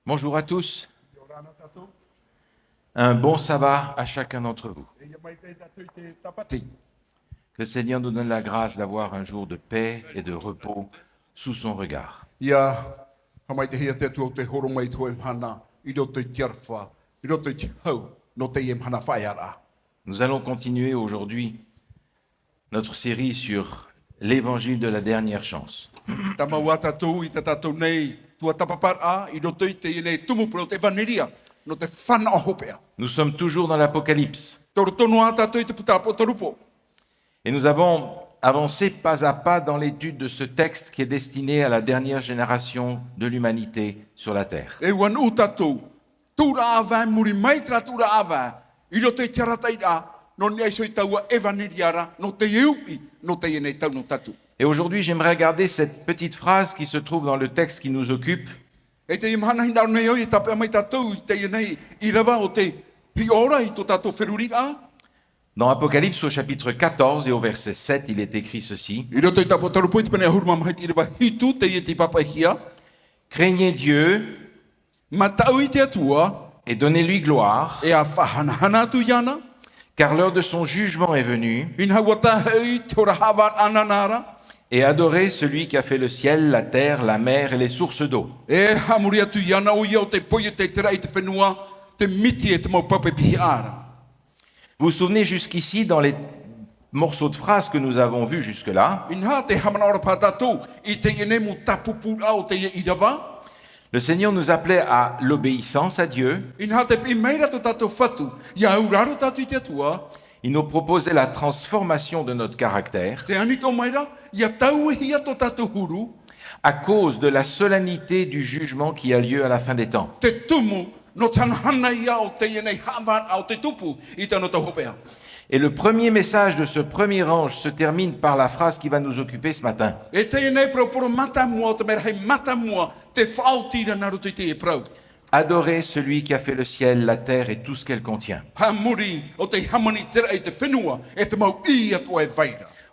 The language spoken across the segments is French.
Bonjour à tous. Un bon sabbat à chacun d'entre vous. Que le Seigneur nous donne la grâce d'avoir un jour de paix et de repos sous son regard. Nous allons continuer aujourd'hui notre série sur l'évangile de la dernière chance. Nous sommes toujours dans l'Apocalypse. Et nous avons avancé pas à pas dans l'étude de ce texte qui est destiné à la dernière génération de l'humanité sur la terre. Et aujourd'hui, j'aimerais garder cette petite phrase qui se trouve dans le texte qui nous occupe. Dans Apocalypse au chapitre 14 et au verset 7, il est écrit ceci. Craignez Dieu et donnez-lui gloire, car l'heure de son jugement est venue, et adorez celui qui a fait le ciel, la terre, la mer et les sources d'eau. Vous vous souvenez jusqu'ici, dans les morceaux de phrases que nous avons vus jusque-là, le Seigneur nous appelait à l'obéissance à Dieu. Il nous proposait la transformation de notre caractère à cause de la solennité du jugement qui a lieu à la fin des temps. Et le premier message de ce premier ange se termine par la phrase qui va nous occuper ce matin. Adorez celui qui a fait le ciel, la terre et tout ce qu'elle contient.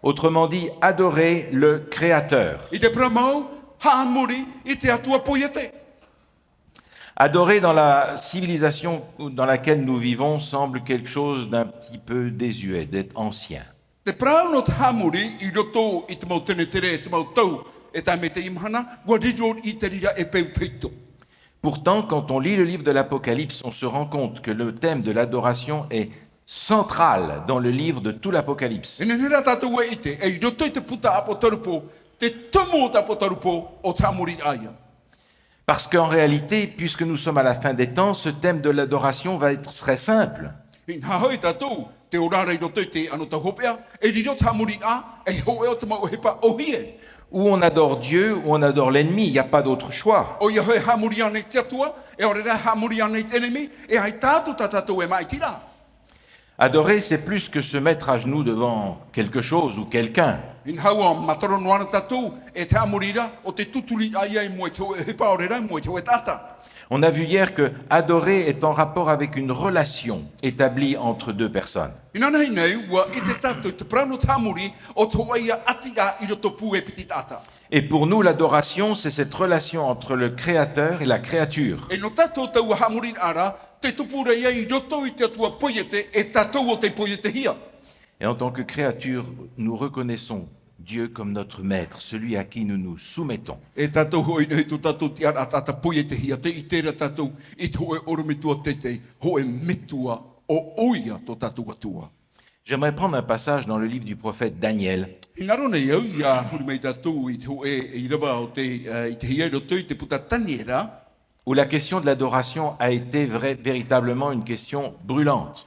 Autrement dit, adorez le Créateur. Adorer dans la civilisation dans laquelle nous vivons semble quelque chose d'un petit peu désuet, d'être ancien. Pourtant, quand on lit le livre de l'Apocalypse, on se rend compte que le thème de l'adoration est central dans le livre de tout l'Apocalypse. Parce qu'en réalité, puisque nous sommes à la fin des temps, ce thème de l'adoration va être très simple. Ou on adore Dieu, ou on adore l'ennemi, il n'y a pas d'autre choix. Adorer, c'est plus que se mettre à genoux devant quelque chose ou quelqu'un. On a vu hier que adorer est en rapport avec une relation établie entre deux personnes. Et pour nous, l'adoration, c'est cette relation entre le Créateur et la créature. Et en tant que créature, nous reconnaissons Dieu comme notre maître, celui à qui nous nous soumettons. J'aimerais prendre un passage dans le livre du prophète Daniel. Où la question de l'adoration a été véritablement une question brûlante.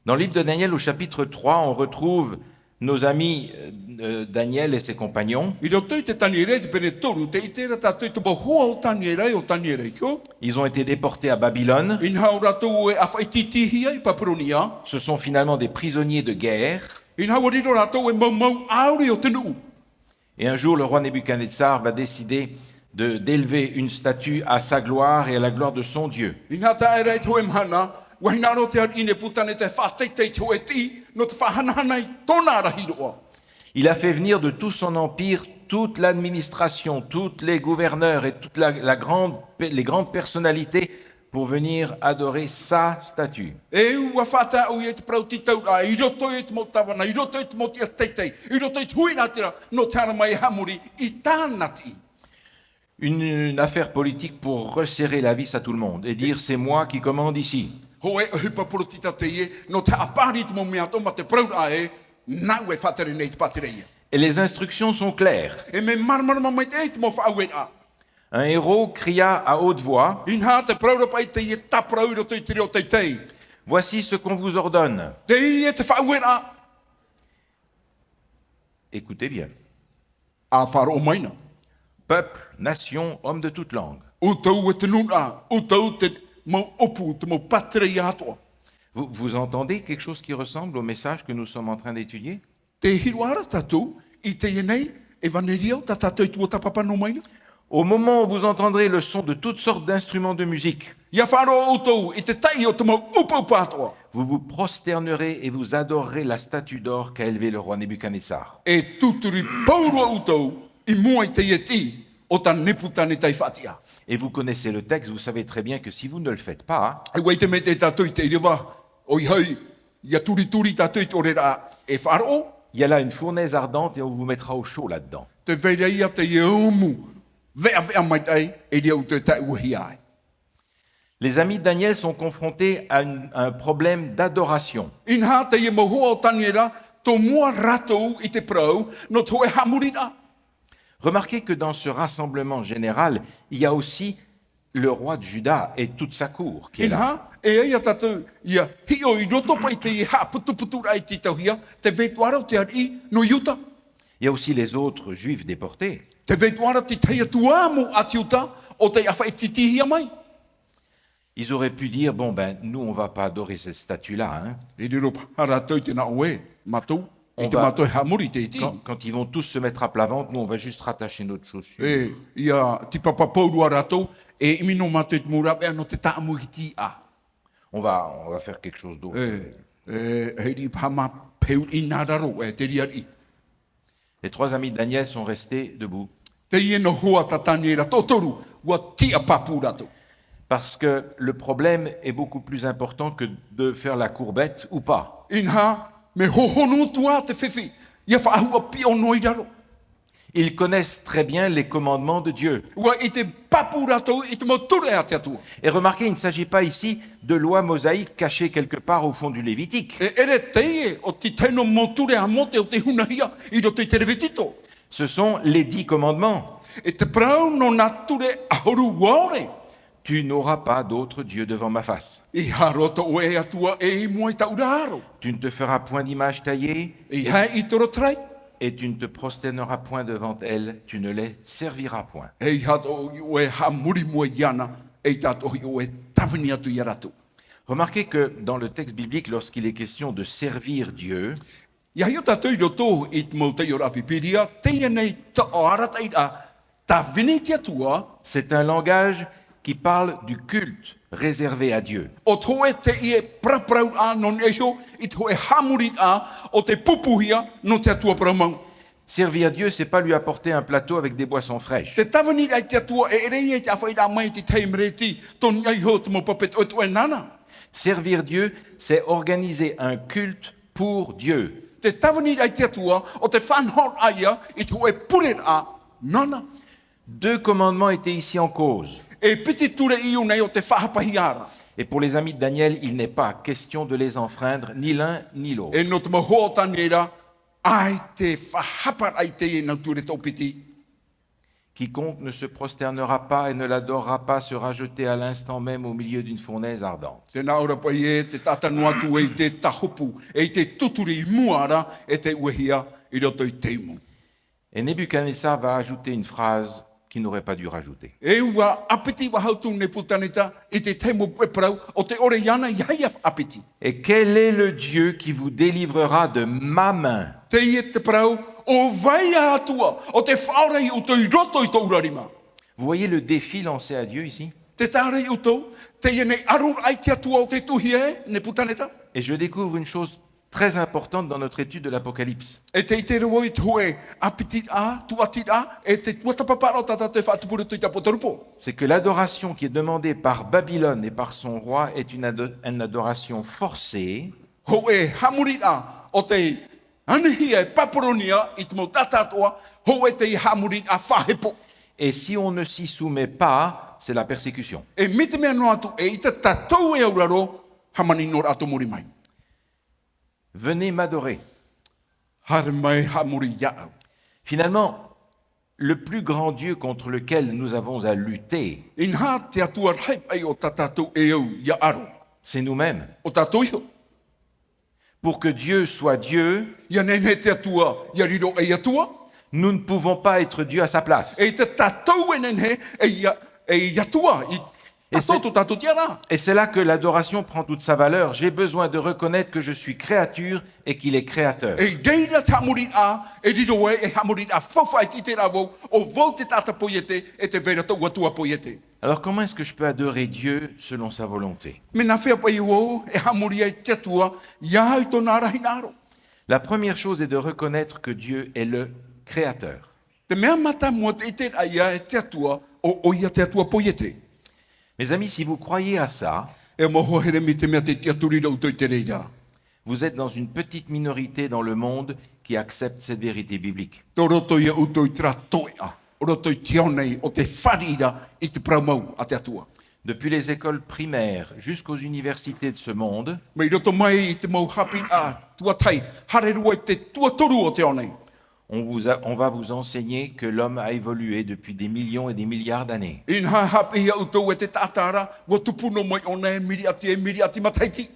Dans le livre de Daniel, au chapitre 3, on retrouve nos amis Daniel et ses compagnons. Ils ont été déportés à Babylone. Ce sont finalement des prisonniers de guerre. Et un jour, le roi Nebuchadnezzar va décider d'élever une statue à sa gloire et à la gloire de son Dieu. Il a fait venir de tout son empire toute l'administration, tous les gouverneurs et toutes les grandes personnalités pour venir adorer sa statue. E ua whata o i te prau titau a i roto i te mo tawana, i roto i te mo tia teitei, i roto i te hui nā tira, no te ara mai hamuri, i tānati. Une affaire politique pour resserrer la vis à tout le monde et dire c'est moi qui commande ici. Ho e o hipa puro tita te ie, no te apari te mo mea tō ma te prau a e, nau e whatere nei te patere ia. Et les instructions sont claires. E me marmarama mai te e te mo whaue a. Un héros cria à haute voix, I nā te prau rapa i te ie ta prau roto i te reo teitei. voici ce qu'on vous ordonne. Te ie te whaue a. Écoutez bien. A wharo maina. Peuple, nation, hommes de toute langue. O tau e te nuna, o tau te mo opu, te mo patere i atoa. Vous entendez quelque chose qui ressemble au message que nous sommes en train d'étudier? Te hiruara tatou, i te ienei, e vaneria ta tatou tua tapapa no maina. Au moment où vous entendrez le son de toutes sortes d'instruments de musique, Ia wharo o tau, i te tai o te mo upa atoa. vous vous prosternerez et vous adorerez la statue d'or qu'a élevée le roi Nebuchadnezzar. E tuturi paurua o tau, i mua i te ieti, o ta neputane tai whatia. Et vous connaissez le texte, vous savez très bien que si vous ne le faites pas, E wei te me te tatou i te iriwa, o i hei, ia turi tatou i te orera e wharo, il y a là une fournaise ardente et on vous mettra au chaud là-dedans. te veira ia te ieumu, vea mai tai, e ria o te tai uhi ai. Les amis de Daniel sont confrontés à un problème d'adoration. In ha te ie mohua o taniera, tō mua ratou i te prau, no tō e hamurina. Remarquez que dans ce rassemblement général, il y a aussi le roi de Juda et toute sa cour qui est In là. ha, e eia tatou, ia hi o i roto pai te i ha putu rai ti tauhia, te vetuara o te ari no Iuta. Il y a aussi les autres juifs déportés. Te vetuara ti teia tuamu ati uta, o te awha e titihia mai. Ils auraient pu dire, bon ben, nous on va pas adorer cette statue-là. Hein. E riro paratou te na oe, matou, i te On va- matou e hamuri te iti. Quand ils vont tous se mettre à plat ventre, nous on va juste rattacher notre chaussure. E, ia, ti papa paurua ratou, e imi no matou te murapea no te taamu ki ti a. On va faire quelque chose d'autre. Hei pama peu i nā raro e te riari. Les trois amis de Daniel sont restés debout Te ie no hoa tataniera totoru, ua tia papu ratou. parce que le problème est beaucoup plus important que de faire la courbette ou pas. In ha, me hohonu tua te whiwhi, ia whaahua pio noi raro. Ils connaissent très bien les commandements de Dieu. Ua i te papu ratou, i te mo ture a te atua. Et remarquez, il ne s'agit pas ici de lois mosaïques cachées quelque part au fond du Lévitique. E ere teie o ti teno mo ture a mote o te hunahia, i roto i te revitito. Ce sont les 10 commandements. E te prau no nā ture ahoru waore. Tu n'auras pas d'autre Dieu devant ma face. I haroto o e atua e i mua i tauraro. Tu ne te feras point d'image taillée I hei i toro trai. et tu ne te prosterneras point devant elles. Tu ne les serviras point. E i hato o e ha muri mua iana, e i tato o e tawini atu i ratu. Remarquez que dans le texte biblique, lorsqu'il est question de servir Dieu, Ia hiota tui roto i te mau tei o rapipiria, teia nei ta o arata i a ta vini te atua, c'est un langage qui parle du culte réservé à Dieu. o toe te ie praprau a non eho, i te hoe hamuri a, o te pupuhia no te atua pramau. Servir Dieu, c'est pas lui apporter un plateau avec des boissons fraîches. Te tawani ai te atua e rei e te awhai rā mai te teimreti, toni ai ho te mo papet o e nana. Servir Dieu, c'est organiser un culte pour Dieu. Te tawani ai te atua, o te whanhor aia, i te hoe purer a, nana. Deux commandements étaient ici en cause. E piti ture iu nei o te whahapahiara. Et pour les amis de Daniel, il n'est pas question de les enfreindre, ni l'un ni l'autre. E no te maho taniera, ai te whahapar ai te e nau ture tau piti. Quiconque ne se prosternera pas et ne l'adorera pas sera jeté à l'instant même au milieu d'une fournaise ardente. Te naura pai e te tatanu atu e te tahopu, e te tuturi i muara e te uehia i roto i teimu. Et Nebuchadnezzar va ajouter une phrase qu'il n'aurait pas dû rajouter. E ua apiti wa hautu ne putaneta i te teimu e parau o te ore iana i haia apiti. Et quel est le Dieu qui vous délivrera de ma main? Te ie te parau o vai atua, o te whaora i uto i roto i tau rarima. Vous voyez le défi lancé à Dieu ici? Te tāre i uto, te ie nei arur ai te atua o te tuhi e, ne putaneta. Et je découvre une chose très importante dans notre étude de l'Apocalypse. E te ite reo i te hoe apitit a, tuatit a, e te tuatapaparo tata te whaatupuru tui tapotarupo. C'est que l'adoration qui est demandée par Babylone et par son roi est une adoration forcée, Ho e hamurit a, o te anehia e paporonia i te mo tatatoa, ho e te hamurit a whahepo. et si on ne s'y soumet pas, c'est la persécution. E mite mea no atu, e ita tatou e auraro, hamani nor atu muri mai. Venez m'adorer. Hare mai hamuri iau. Finalement, le plus grand Dieu contre lequel nous avons à lutter, Inha te atua haip ai o tatatou e au ia aro. c'est nous-mêmes. O tatou iho. Pour que Dieu soit Dieu, Ia nene te atua, ia riro e atua. nous ne pouvons pas être Dieu à sa place. E te tatou e nene e atua. Et Tatou tu tatou tiara. Et c'est là que l'adoration prend toute sa valeur. J'ai besoin de reconnaître que je suis créature et qu'il est créateur. E reira te hamurit a, e riro e hamurit a whawhai ki te ravo, o vau te tata poiete, e te vera tau atua poiete. Alors comment est-ce que je peux adorer Dieu selon sa volonté? Me na whea pai o, e hamuri ai te atua, ia i tōna rahinaro. La première chose est de reconnaître que Dieu est le créateur. Te mea mata mua te ite aia e te atua, o ia te atua poiete. Mes amis, si vous croyez à ça, E moho here mi te mea te te aturi rau toi te reira. vous êtes dans une petite minorité dans le monde qui accepte cette vérité biblique. Tō roto ia utoi tra toea, o roto i te nei o te wharira i te praumau a te atua. Depuis les écoles primaires jusqu'aux universités de ce monde, Mei roto mai i te mau hapi a tuatai, harerua i te tuatoru o te onei. on va vous enseigner que l'homme a évolué depuis des millions et des milliards d'années. Inha hapi ia utou e te tātara, wa tupuno mai o nei miri ati mataiti.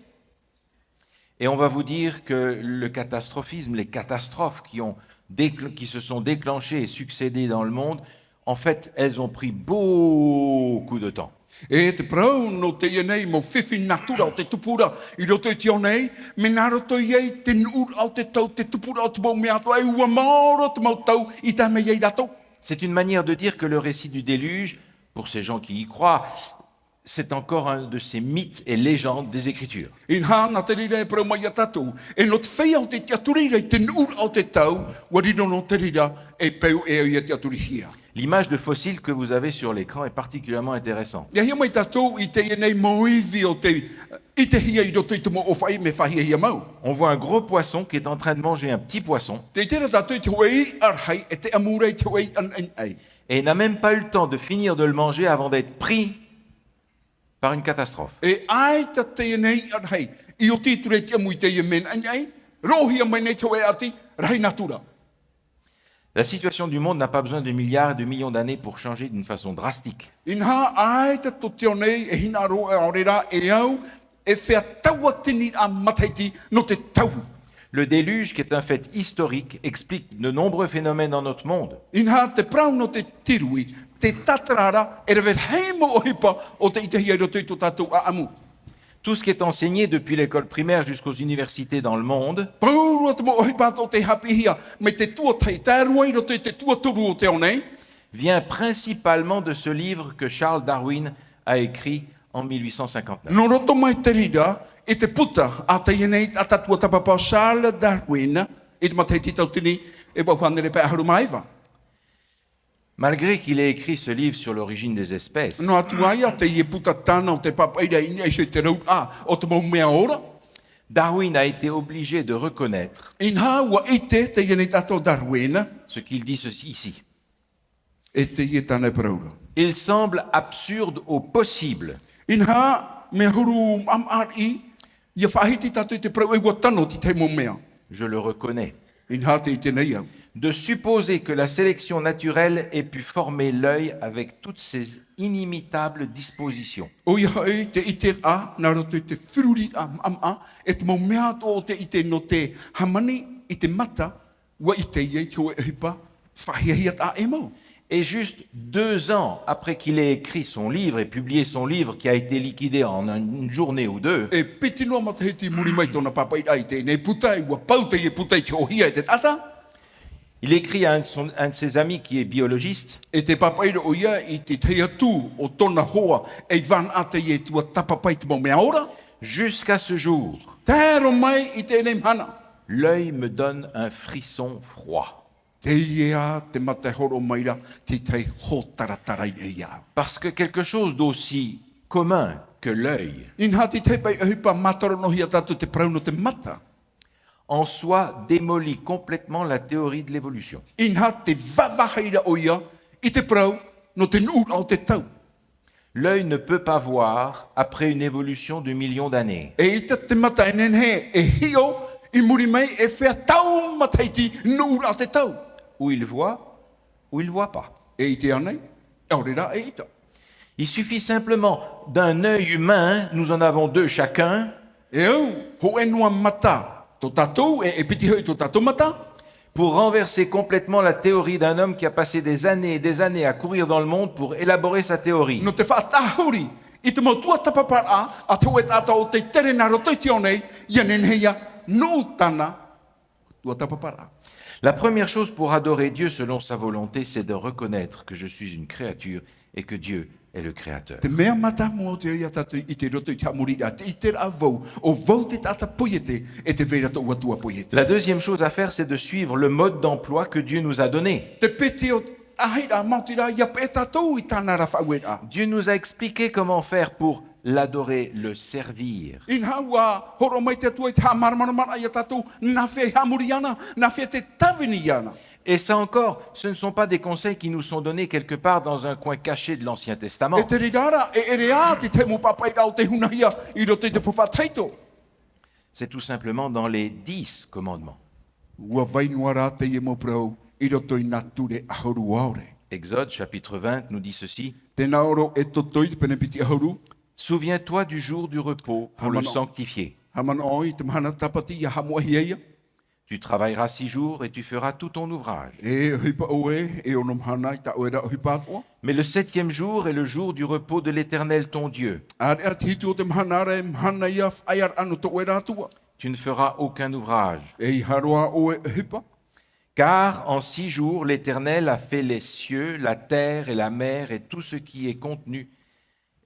Et on va vous dire que le catastrophisme, les catastrophes qui se sont déclenchées et succédées dans le monde, en fait, elles ont pris beaucoup de temps. E te prau no te ia nei mo whiwhi natura o te tupura i roto i te nei, me nā roto i ei te nur au te tau, te tupura o te mau mea toa, e ua maoro te mau tau i tā mea i rato. C'est une manière de dire que le récit du déluge, pour ces gens qui y croient, c'est encore un de ces mythes et légendes des Écritures. Inha na te rira e prau mai a tatou, e no te whea o te te aturira i te nur au te tau, wa rino no te rira e peu e au i te aturi hia. L'image de fossile que vous avez sur l'écran est particulièrement intéressante. Ia hia mai tatou i te ia nei moivi o te, i te hia i roto i te mo o whai me whahia hia mau. On voit un gros poisson qui est en train de manger un petit poisson Te tera tatou i te wei arhai e te amura i te wei an ai. et il n'a même pas eu le temps de finir de le manger avant d'être pris par une catastrophe. E ai ta te nei arhai, i o tīture te amu i te ia men ai, rohia mai nei te wei ati, rai natura. La situation du monde n'a pas besoin de milliards et de millions d'années pour changer d'une façon drastique. Inha ai ta to te nei e hina ro e orera e au, e whea taua tini a mataiti no te tau. Le déluge, qui est un fait historique, explique de nombreux phénomènes dans notre monde. Inha te prau no te tirui, te tatarara, e rewe heimo o hipa o te ite hia roto i to tatou a amu. Tout ce qui est enseigné depuis l'école primaire jusqu'aux universités dans le monde Paurua te mo o hipa o te hapi hia, me te tua tai, tā rua i roto i te tua turu o te onei, vient principalement de ce livre que Charles Darwin a écrit en 1859. no roto mai te rira, e te puta a te ienei a tatua tapapa Charles Darwin, e te matai titau tini, e wauhanere pe aharu maiva. Malgré qu'il ait écrit ce livre sur l'origine des espèces, No atu ai a te ie puta tana o te papaira i nei se te rau a, o te mau mea ora. Darwin a été obligé de reconnaître Inha ua ite te ienei tato Darwin, ce qu'il dit ceci ici. e te ie tana paraura. Il semble absurde au possible Inha me huru am i, ia whahiti tato i te parau e ua tano ti te mau mea. je le reconnais, Inha te ite nei au. de supposer que la sélection naturelle ait pu former l'œil avec toutes ses inimitables dispositions. O ia hei te ite a, nā roto i te whiruri a, e te mau mea to o te ite no te hamani i te mata, ua i te iei te oe hipa, whahiahiat a e mau. Et juste 2 ans après qu'il ait écrit son livre et publié son livre qui a été liquidé en une journée ou deux, E piti noa mata he te muri mai tōna papai ai te nei putai, ua pau te ie putai te ohia e te tata, il écrit à un de ses amis qui est biologiste, e te papai o ia i te teia tū o tōna hoa, e van a te ie tua tapapai te mau mea ora, jusqu'à ce jour, Tēro mai I tēnei mana. L'œil me donne un frisson froid. Te ia te mate horo maira te te hotaratarai e ia. Parce que quelque chose d'aussi commun que l'œil Inha te te pai hupa mataro no hia tatu te prauno te mata. en soi démolit complètement la théorie de l'évolution. Inha te vavahaira o ia I te prau no te nuu au te tau. L'œil ne peut pas voir après une évolution de millions d'années. E ita te mata enen he e hio I muri mai e whea tau mataiti nuu au te tau. Ou il voit, ou il voit pas. E I te anei, e orera e ita. Il suffit simplement d'un œil humain, nous en avons deux chacun, E au, ho enua mata, to tatou e piti hoi to tatou mata. pour renverser complètement la théorie d'un homme qui a passé des années et des années à courir dans le monde pour élaborer sa théorie. No te whaatahuri, I te motua tapapara, a te oe tata o te tere na roto I te onei, ia nenheia, no tana, tua tapapara. La première chose pour adorer Dieu selon sa volonté, c'est de reconnaître que je suis une créature et que Dieu est le Créateur. Te mea mata mo te ia tatu I te roto I te amuri a te I te a vau, o vau te tata poiete, e te vera to ua tua poiete. La deuxième chose à faire, c'est de suivre le mode d'emploi que Dieu nous a donné. Te pete o ahira mautira ia pe tatou I tana ra whauera. Dieu nous a expliqué comment faire pour l'adorer, le servir. Inha ua horo mai te atua I te hamaramaramara ia tatou, na whea hamuri ana, na whea te tawini ana. Et ça encore, ce ne sont pas des conseils qui nous sont donnés quelque part dans un coin caché de l'Ancien Testament. E te rirara, e ere a te te mo papaira o te hunahia, I roto I te whawhataito. C'est tout simplement dans les 10 commandements. Ua vainuara te ie mo prau, I roto I nā ture ahoru aore. Exode chapitre 20 nous dit ceci. Tēnā oro e totoi te penepiti ahoru, Souviens-toi du jour du repos pour le Amen. sanctifier. haman oi te mahana tapati ia hamuahi eia, Tu travailleras 6 jours et tu feras tout ton ouvrage. e hipa oe, e ono mahana I ta oera o hipa atua. Mais le 7e jour est le jour du repos de l'Éternel ton Dieu. Are a te hitu o te mahanara e mahana ia whaiar anu to oera atua. Tu ne feras aucun ouvrage. E I haroa oe hipa. Car en 6 jours, l'Éternel a fait les cieux, la terre et la mer et tout ce qui est contenu.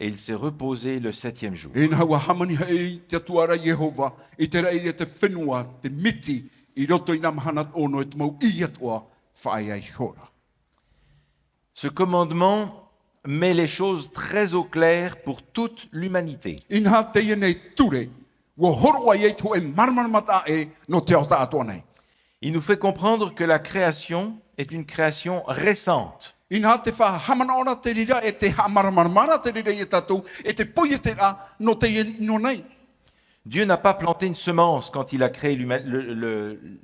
Et il s'est reposé le 7e jour. E nā ua hamani hei te atuara Yehova, I te rei e te whenua, te miti, I roto I nā mahana ono e te mau I atua whaai ai hora. Ce commandement met les choses très au clair pour toute l'humanité. Inha te nei ture, ua horo ai e to e marmaramata e no te ota atua nei. Il nous fait comprendre que la création est une création récente. Inha te wha hamanaora te rira e te hamaramarmara te rira e tatou e te poia te a no te no nei. Dieu n'a pas planté une semence quand il a créé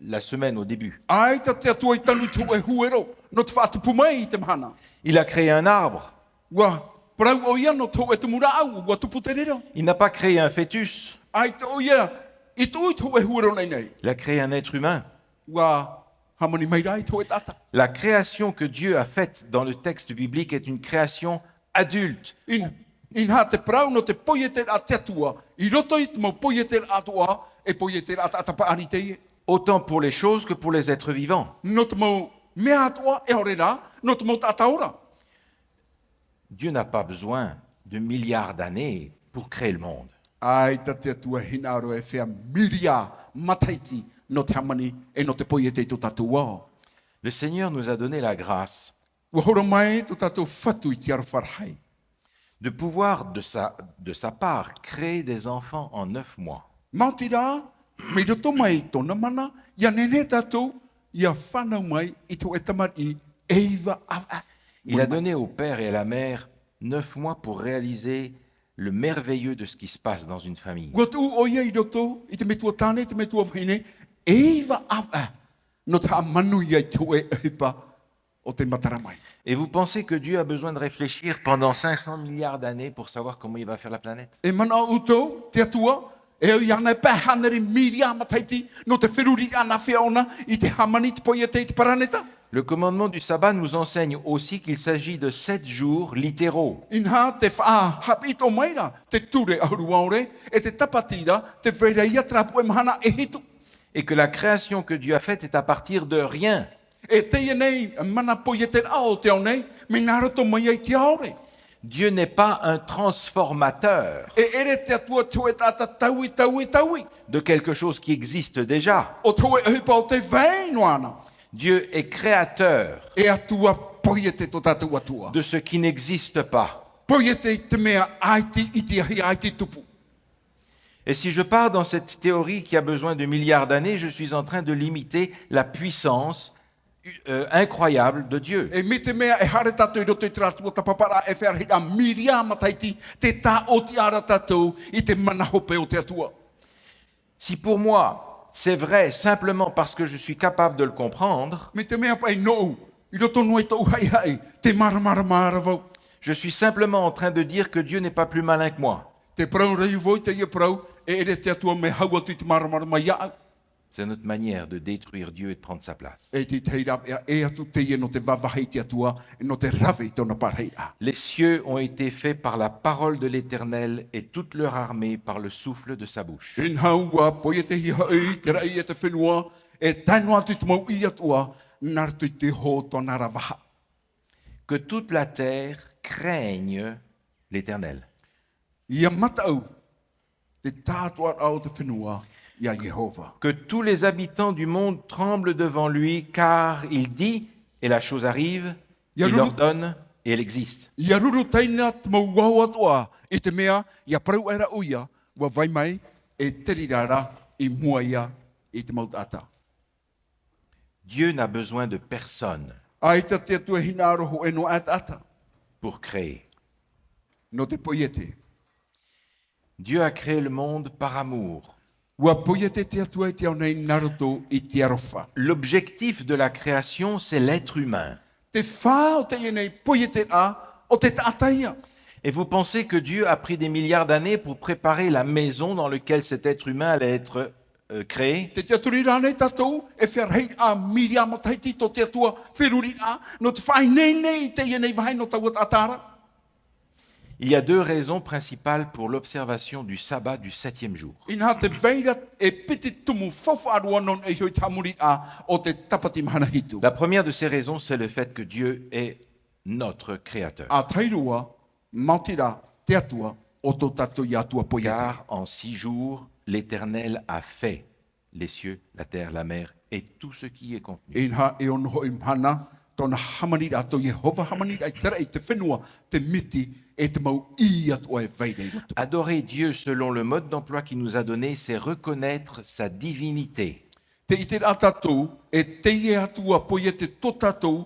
la semaine au début. Ai ta te atua I tanu tu e huero, no te whaatupu mai I te mahana. Il a créé un arbre. Ua prau o ia no tau e te mura au, ua tupu te rira. Il n'a pas créé un fœtus. Ai ta o ia, I tu tu e huero nei nei. Il a créé un être humain. Ua hamani mai rai tu e tata. La création que Dieu a faite dans le texte biblique est une création adulte. Inha te prau no te poia te a te atua, I roto I te mau poia te atua, e poia te atapa ani te ie. Autant pour les choses que pour les êtres vivants. No te mau mea atua e horera, no te mau tataura. Dieu n'a pas besoin de milliards d'années pour créer le monde. Ai ta te atua hinaro e whea miria mataiti no te hamani e no te poia te tatua. Le Seigneur nous a donné la grâce Ua horo mai tu tatou whatu I te arwharhai. de pouvoir, de sa part, créer des enfants en 9 mois. Mautira, me roto mai tōna mana, ia nene tatou, ia whanau mai I to e tamari, eiva awa. Il a donné au père et à la mère 9 mois pour réaliser le merveilleux de ce qui se passe dans une famille. Ua tu o ia I roto, I te metua tāne, te metua whaine, eiva awa. No te manu ia I to e hipa o te matara mai. Et vous pensez que Dieu a besoin de réfléchir pendant 500 milliards d'années pour savoir comment il va faire la planète? E mana uto, te atua, e o iana e pēhanere miria mataiti, no te whiruri ana whiaona, I te hamani te poia te paraneta. Le commandement du sabbat nous enseigne aussi qu'il s'agit de 7 jours littéraux. Inha te wha hapito maira, te ture ahuruaore, e te tapatira, te whereia trapu e mahana e hitu. Et que la création que Dieu a faite est à partir de rien. E te ia nei, mana poia te ao te au nei, me naro to mai ai te aore. Dieu n'est pas un transformateur E ere te atua toe tata taui, taui, taui. de quelque chose qui existe déjà. O toe hipa o te vaino ana. Dieu est créateur E atua poiete to tatu atua. de ce qui n'existe pas. Poiete te mea aiti iti ahi aiti tupu. Et si je pars dans cette théorie qui a besoin de milliards d'années, je suis en train de limiter la puissance incroyable de Dieu. E me te mea e hare tatu i roto i te ratua tapapara e wherahira miria mataiti te tā o te ara tatu i te mana hope o te atua. Si pour moi, c'est vrai simplement parce que je suis capable de le comprendre, Me te mea pai nou, i roto nui tau hai hai, te mara vau. je suis simplement en train de dire que Dieu n'est pas plus malin que moi. Te prau rei voi te ia prau, e ere te atua me haua tu te mara mai ia. C'est notre manière de détruire Dieu et de prendre sa place. E te teira e atu te ia no te vavahei te atua, e no te rawe tona parheira. Les cieux ont été faits par la parole de l'Éternel et toute leur armée par le souffle de sa bouche. In haua, poia te hi hai, te rai e te whenua, e taino atu te mau i atua, nar tu te ho tona ravaha. Que toute la terre craigne l'Éternel. Ia matau, te tātua au te whenua, ia Jehova. Que tous les habitants du monde tremblent devant lui, car il dit, et la chose arrive, il ordonne, et elle existe. Ia ruru taina te mau wau atua, e te mea, ia prau era uia, wa vai mai, e terirara, i mua ia, i te mau tata. Dieu n'a besoin de personne Ai ta te atua hina roho e no ata, pour créer. no te poiete. Dieu a créé le monde par amour. Ua poiete te atua e te au nei naruto i te arofa. L'objectif de la création, c'est l'être humain. Te whā o te ienei poiete a, o te tātaia. Et vous pensez que Dieu a pris des milliards d'années pour préparer la maison dans laquelle cet être humain allait être créé? Te te aturi rānei tātou, e wherhei a miria mataiti to te atua wheruri a, no te whai nei nei te ienei vahai no taua tātara. Il y a deux raisons principales pour l'observation du sabbat du 7e jour. Ina te veira e piti tumu whawharua non e hoi tamuri a o te tapati mahana hitu. La première de ces raisons, c'est le fait que Dieu est notre créateur. A tairua, mautira, te atua, o tō tātou i atua poiete. Car en 6 jours, l'Éternel a fait les cieux, la terre, la mer et tout ce qui est contenu. Inha e ono hoi mhana, tōna hamani ato Jehova hamani ai tera i te whenua, te miti, e te mau i atua e veire i roto. Adorer Dieu selon le mode d'emploi qu'il nous a donné, c'est reconnaître sa divinité. Te ite a tātou, e te i atua poiete tō tātou,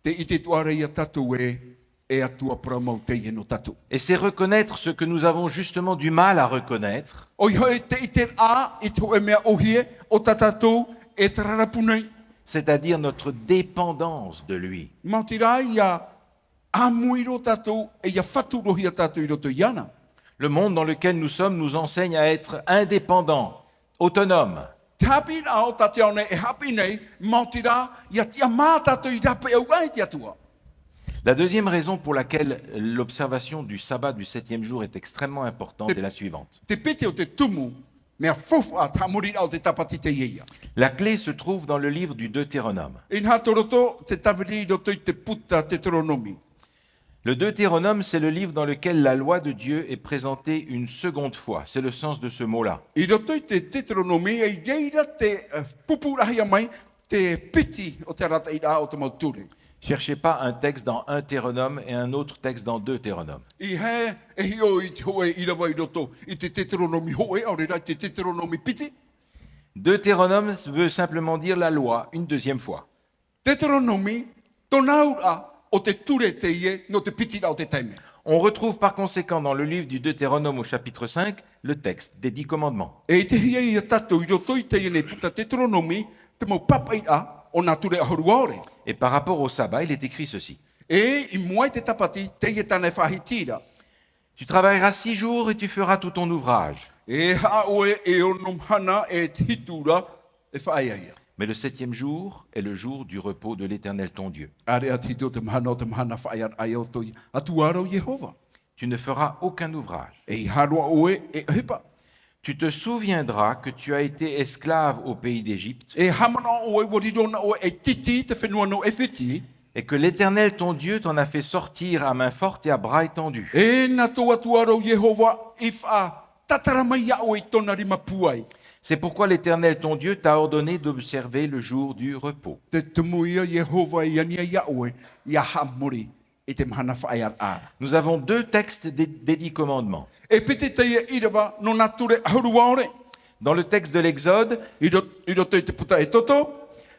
te ite tuare i a tātou e atua pramau te i no tātou. Et c'est reconnaître ce que nous avons justement du mal à reconnaître, O hoi te ite a, i te hoe mea ohie, o tā tātou, e te rarapunei. c'est-à-dire notre dépendance de lui. Mautira ia amuiro tātou, e ia whaturohi a tātou i roto i ana. Le monde dans lequel nous sommes nous enseigne à être indépendants, autonomes. Tapi rā o tāte au nei, e hapi nei, mautira ia tia mā tātou i rape au ai te atua. La deuxième raison pour laquelle l'observation du sabbat du 7e jour est extrêmement importante est la suivante. Te pete o te tumu, mea fofu a tamuri au te tapati te ieia. La clé se trouve dans le livre du Deutéronome. Inha toroto, te tawiri roto i te puta te toronomi. Le Deutéronome, c'est le livre dans lequel la loi de Dieu est présentée une seconde fois. C'est le sens de ce mot-là. I roto i te toronomi, e reira te pupurahia mai, te piti o te rata i rā o te mauturi. Cherchez pas un texte dans un Théronome et un autre texte dans Deutéronome. I he, e hio i te hoe i rawa i roto, i te toronomi hoe, au reira te toronomi piti. Deutéronome veut simplement dire la loi une deuxième fois. Toronomi, tonaura, o te ture te ie, no te piti rā o te teime. On retrouve par conséquent dans le livre du Deutéronome au chapitre 5 le texte des 10 commandements. E te hia i a tatou, i roto i te iene puta te toronomi, te mau papa i a, o nā ture ahurua ore. Et par rapport au sabbat, il est écrit ceci. E i mua te tapati, te ie tane whahitira. Tu travailleras 6 jours et tu feras tout ton ouvrage. E haoe e onom hana e te hitura e whaaia. Mais le 7e jour est le jour du repos de l'Éternel ton Dieu. Are a tito te mahana o te mahana whaia ai o toi atuaro Jehova. Tu ne feras aucun ouvrage. E i harua oe e hepa. Tu te souviendras que tu as été esclave au pays d'Égypte E hamana oe warirona oe e titi te whenua no e whiti. et que l'Éternel ton Dieu t'en a fait sortir à main forte et à bras étendus. E nā tō atuaro Yehova i wha tataramai au i tōna rima puai. C'est pourquoi l'Éternel ton Dieu t'a ordonné d'observer le jour du repos. Te tumuia Yehova i ania iaue i a hamuri i te mahana whae ar. Nous avons deux textes des 10 commandements. E pete teia irawa no nā ture ahuruaore. Dans le texte de l'Exode, I roto i te puta e toto.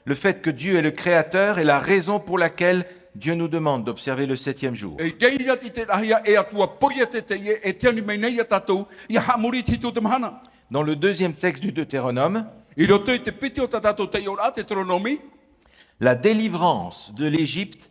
le fait que Dieu est le Créateur est la raison pour laquelle Dieu nous demande d'observer le 7e jour. E reira i te rahia e atua poria te teie e te ani mei nei a tatou i a hamuri tito te mahana. Dans le deuxième texte du Deutéronome, I roto i te piti o ta tatou te ora te tronomi. la délivrance de l'Égypte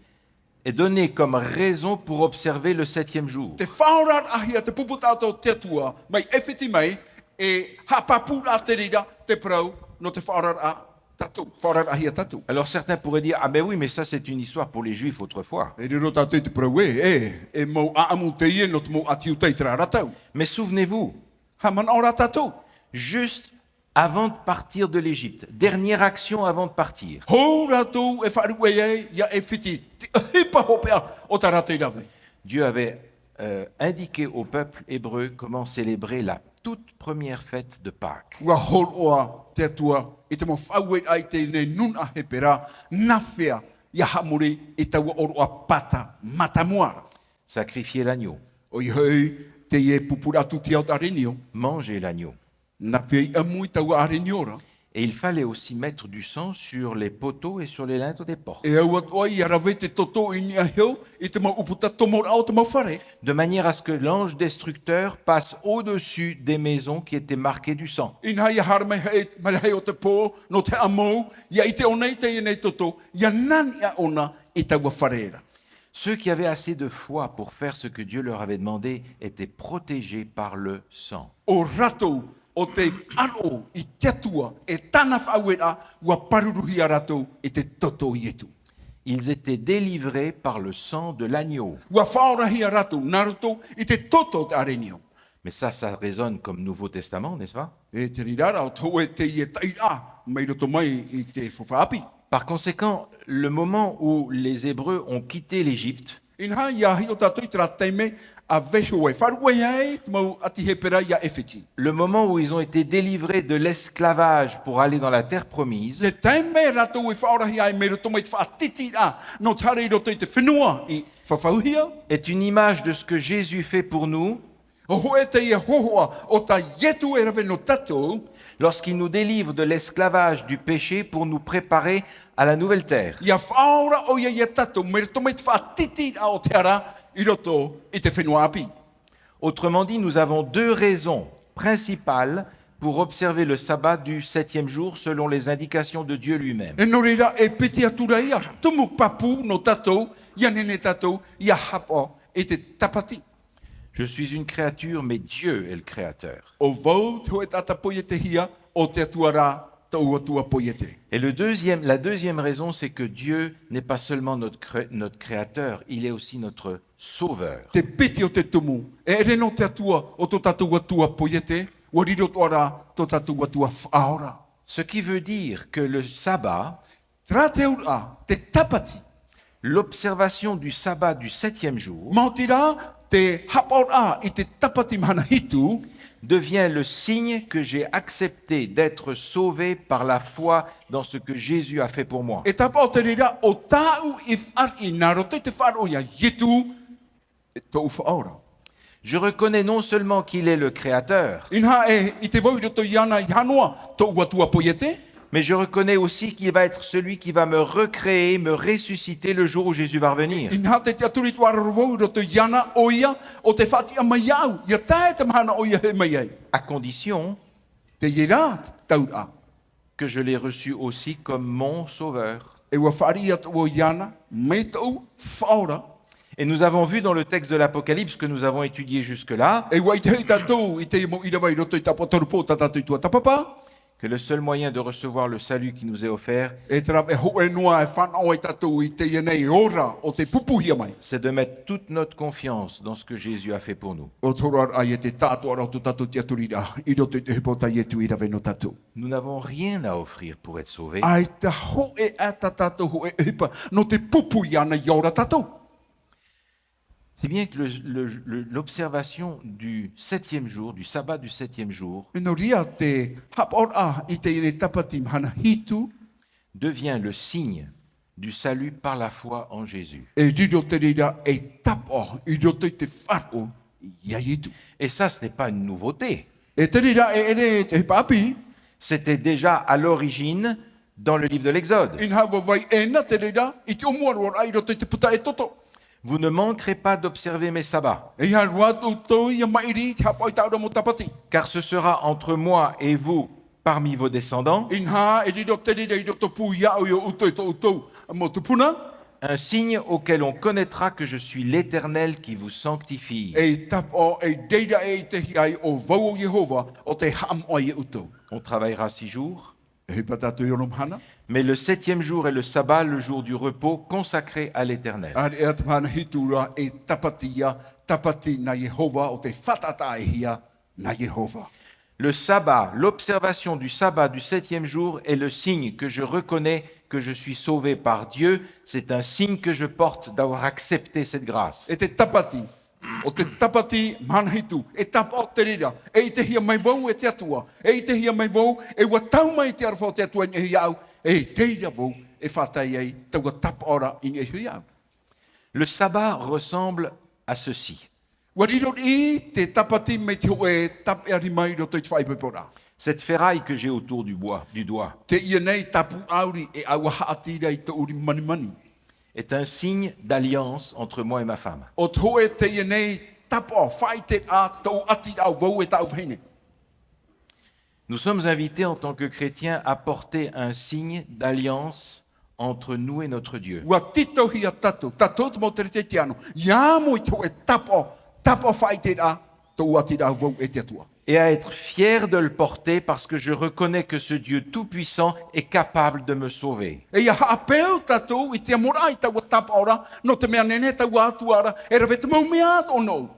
est donnée comme raison pour observer le 7e jour. Te whaorar ahia te puputātou te atua mai ewhiti mai e hapapura te rira te prau no te whaorar a tatou, whaorar ahia tatou. Alors certains pourraient dire, ah ben oui, mais ça c'est une histoire pour les Juifs autrefois. E riro tātou te prau e mau aamu te ie no te mau atiu te tra ratau. Mais souvenez-vous, Ha man ora tatou. juste avant de partir de l'Égypte, dernière action avant de partir, Hou ratou e wharu e ia e whiti hipa hopea o ta ratei rawe. Dieu avait indiqué au peuple hébreu comment célébrer la toute première fête de Pâques. Ua hol oa te atua i te mo whauet ai te ne nun a he pera na whea ia hamuri i taua oroa pata matamuara. Sacrifier l'agneau, O i hei te ie pupuratu te au arenio. manger l'agneau. Na whea i amui taua areniora. Et il fallait aussi mettre du sang sur les poteaux et sur les linteaux des portes, E au atua i arawe te toto i ni a heo i te mau uputa tomor au te mau whare. de manière à ce que l'ange destructeur passe au-dessus des maisons qui étaient marquées du sang. I nā ia harme hei o te pō no te amou. Ia i te onei te i nei toto. Ia nani a ona i taua whareera. Ceux qui avaient assez de foi pour faire ce que Dieu leur avait demandé étaient protégés par le sang. O ratou o te wharo i te atua e tana whauera ua paruruhi a ratou i te toto i etu. Ils étaient délivrés par le sang de l'agneau. Ua whaorahi a ratou nā ratou i te toto te arenio. Mais ça résonne comme Nouveau Testament, n'est-ce pas? E te rirara o tau e te i e taira mai roto mai i te whawhaapi. Par conséquent, le moment où les Hébreux ont quitté l'Égypte, Inha ia hi o tātou i tera teime a veho e wharu e ai te mau ati he pera ia ewhiti. le moment où ils ont été délivrés de l'esclavage pour aller dans la terre promise, Le teime ratou e whaorahi ai me roto mai te whaatiti a no tare i roto i te whenua i whawhauhia. est une image de ce que Jésus fait pour nous O hoe te ia hohoa o ta yetu e rawe no tatou. lorsqu'il nous délivre de l'esclavage du péché pour nous préparer à la nouvelle terre. Ia whaora o ia tatou me roto mai te whaatiti a o te ara i roto i te whenua api. Autrement dit, nous avons deux raisons principales pour observer le sabbat du 7e jour selon les indications de Dieu lui-même. E no reira e piti atura ia tumu papu no tatou ia nene tatou ia hapa i te tapati. Je suis une créature, mais Dieu est le créateur. O vau te hoe tata poiete hia o te atuara tau atua poiete. Et la deuxième raison, c'est que Dieu n'est pas seulement notre créateur, il est aussi notre sauveur. Te piti o te tumu, e ere no te atua o tō tātou atua poiete, o riro toara tō tātou atua whaora. Ce qui veut dire que le sabbat, Tra te ura, te tapati, l'observation du sabbat du 7e jour, mautira te hapora i te tapati mana hitu, devient le signe que j'ai accepté d'être sauvé par la foi dans ce que Jésus a fait pour moi. e tapa o te rira o tāu i whari nā roto te wharo ia yetu e tō whaora. Je reconnais non seulement qu'il est le créateur, Inha e i te vau roto iana i hanoa tō atua poiete, mais je reconnais aussi qu'il va être celui qui va me recréer, me ressusciter le jour où Jésus va revenir. inha te aturi tuara rovou roto iana o ia o te whati a mai au, ia tae te mahana o ia he mai ai. À condition Te ira taura. que je l'ai reçu aussi comme mon sauveur. E ua whari atu o iana, me tau whaora. Et nous avons vu dans le texte de l'Apocalypse que nous avons étudié jusque-là E ua i te hei tatou, i te mo ira vai roto i tapo torupo tatatou i tua tapapa. que le seul moyen de recevoir le salut qui nous est offert, E tera e ho e noa e whanau e tatou I te ienei ora o te pupuhia mai. c'est de mettre toute notre confiance dans ce que Jésus a fait pour nous. O toro ai e te tātua rau tu tatou te aturira. I roto I te hipota I e tu ira veno tatou. Nous n'avons rien à offrir pour être sauvés. Ai te ho e ata tatou ho e hipa no te pupuhia na I ora tatou. Si bien que l'observation du 7e jour, du sabbat du 7e jour, E no ria te hapora I te ire tapati hana hitu. devient le signe du salut par la foi en Jésus. E riro te rira e tapo I roto I te wharo ia itu. Et ça, ce n'est pas une nouveauté. E te rira e ere te papi. C'était déjà à l'origine dans le livre de l'Exode. In hawa vai e na te rira I te omuarua I roto I te puta e toto. Vous ne manquerez pas d'observer mes sabbats, E ia ruatu tō ia mairi te hapa I taura mo tapati. car ce sera entre moi et vous parmi vos descendants In ha e riro te rira I roto pu ia o ia uto I tō uto mo te puna. un signe auquel on connaîtra que je suis l'Éternel qui vous sanctifie. E tapo e reira e te hiai o vau o Jehova o te ham o ia uto. On travaillera 6 jours, E patatu I onom hana. mais le 7e jour est le sabbat, le jour du repos consacré à l'Éternel. Ar e atu hana hitura e tapati na Jehova o te whatata e hia na Jehova. Le sabbat, l'observation du sabbat du 7e jour est le signe que je reconnais que je suis sauvé par Dieu. C'est un signe que je porte d'avoir accepté cette grâce. E te tapati, o te tapati manhitu, e tapa o te rira, e I te hia mai vau e te atua, e I te hia mai vau, e ua tau mai te arwhau te atua I hia au, e te rira vau, e whatai ei, taua tapa ora I hia au. Le sabbat ressemble à ceci. Ua riro I te tapati me te hoe tap e ari mai roto I te whaipepora. Cette ferraille que j'ai autour du doigt Te ia nei tapu auri e aua haatira I te uri mani mani. est un signe d'alliance entre moi et ma femme. O te hoe te ia nei tapu o whai te a tau ati au vau e tau whaine. Nous sommes invités en tant que chrétiens à porter un signe d'alliance entre nous et notre Dieu. Ua tito hia tatu, tatou te mo te rete te ano. Ia mo I te hoe tapu whai te a tau ati au vau e te atua. Et à être fier de le porter parce que je reconnais que ce Dieu tout-puissant est capable de me sauver. E ia haapeo tatou I te amora I taua tapa ora, no te mea nene taua atuara, e rawe te mau mea o no.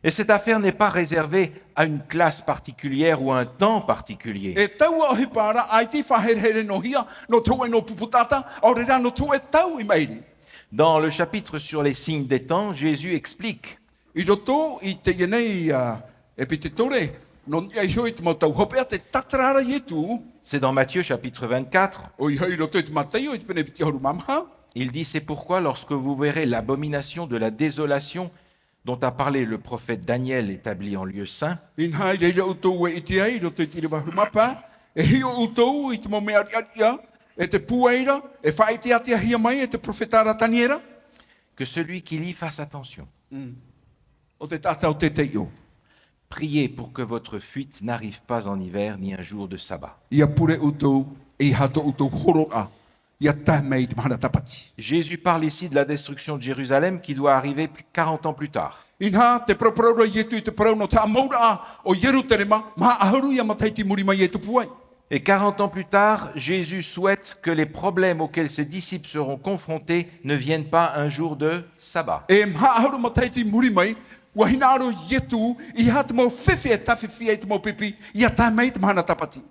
Et cette affaire n'est pas réservée à une classe particulière ou à un temps particulier. E taua o hipara, ai ti whaherhere no hia, no tau e no puputata, o rera no tau e tau I mairi. Dans le chapitre sur les signes des temps, Jésus explique I roto I te ienei e pite tore, no ia I hoi te mau tau hopea te tatarara I etu, c'est dans Matthieu chapitre 24, o I hoi roto I te matei o I te pene piti horu mamha. il dit: c'est pourquoi lorsque vous verrez l'abomination de la désolation dont a parlé le prophète Daniel établi en lieu saint, In hai reira utou e iti ai, roto I te rewa humapa, e hio utou I te mo mea ia, e te pueira, e whai te atia hia mai, e te profetara taniera, que celui qui lit fasse attention. o te tatau te te io. Priez pour que votre fuite n'arrive pas en hiver ni un jour de sabbat. Ia pure utou, e hato utou horoa, ia tahmei te mahana tapati. Jésus parle ici de la destruction de Jérusalem qui doit arriver 40 ans plus tard. In ha, te propraura I etu I te parau no te amaura o Yeruterema, maha aharu ia mataiti muri mai e te puai. Et 40 ans plus tard, Jésus souhaite que les problèmes auxquels ses disciples seront confrontés ne viennent pas un jour de sabbat. E maha aharu mataiti muri mai, ua hinaro Yetu, I ha te mau whiwhi e tawhiwhi e te mau pipi, ia tahmei te mahana tapati.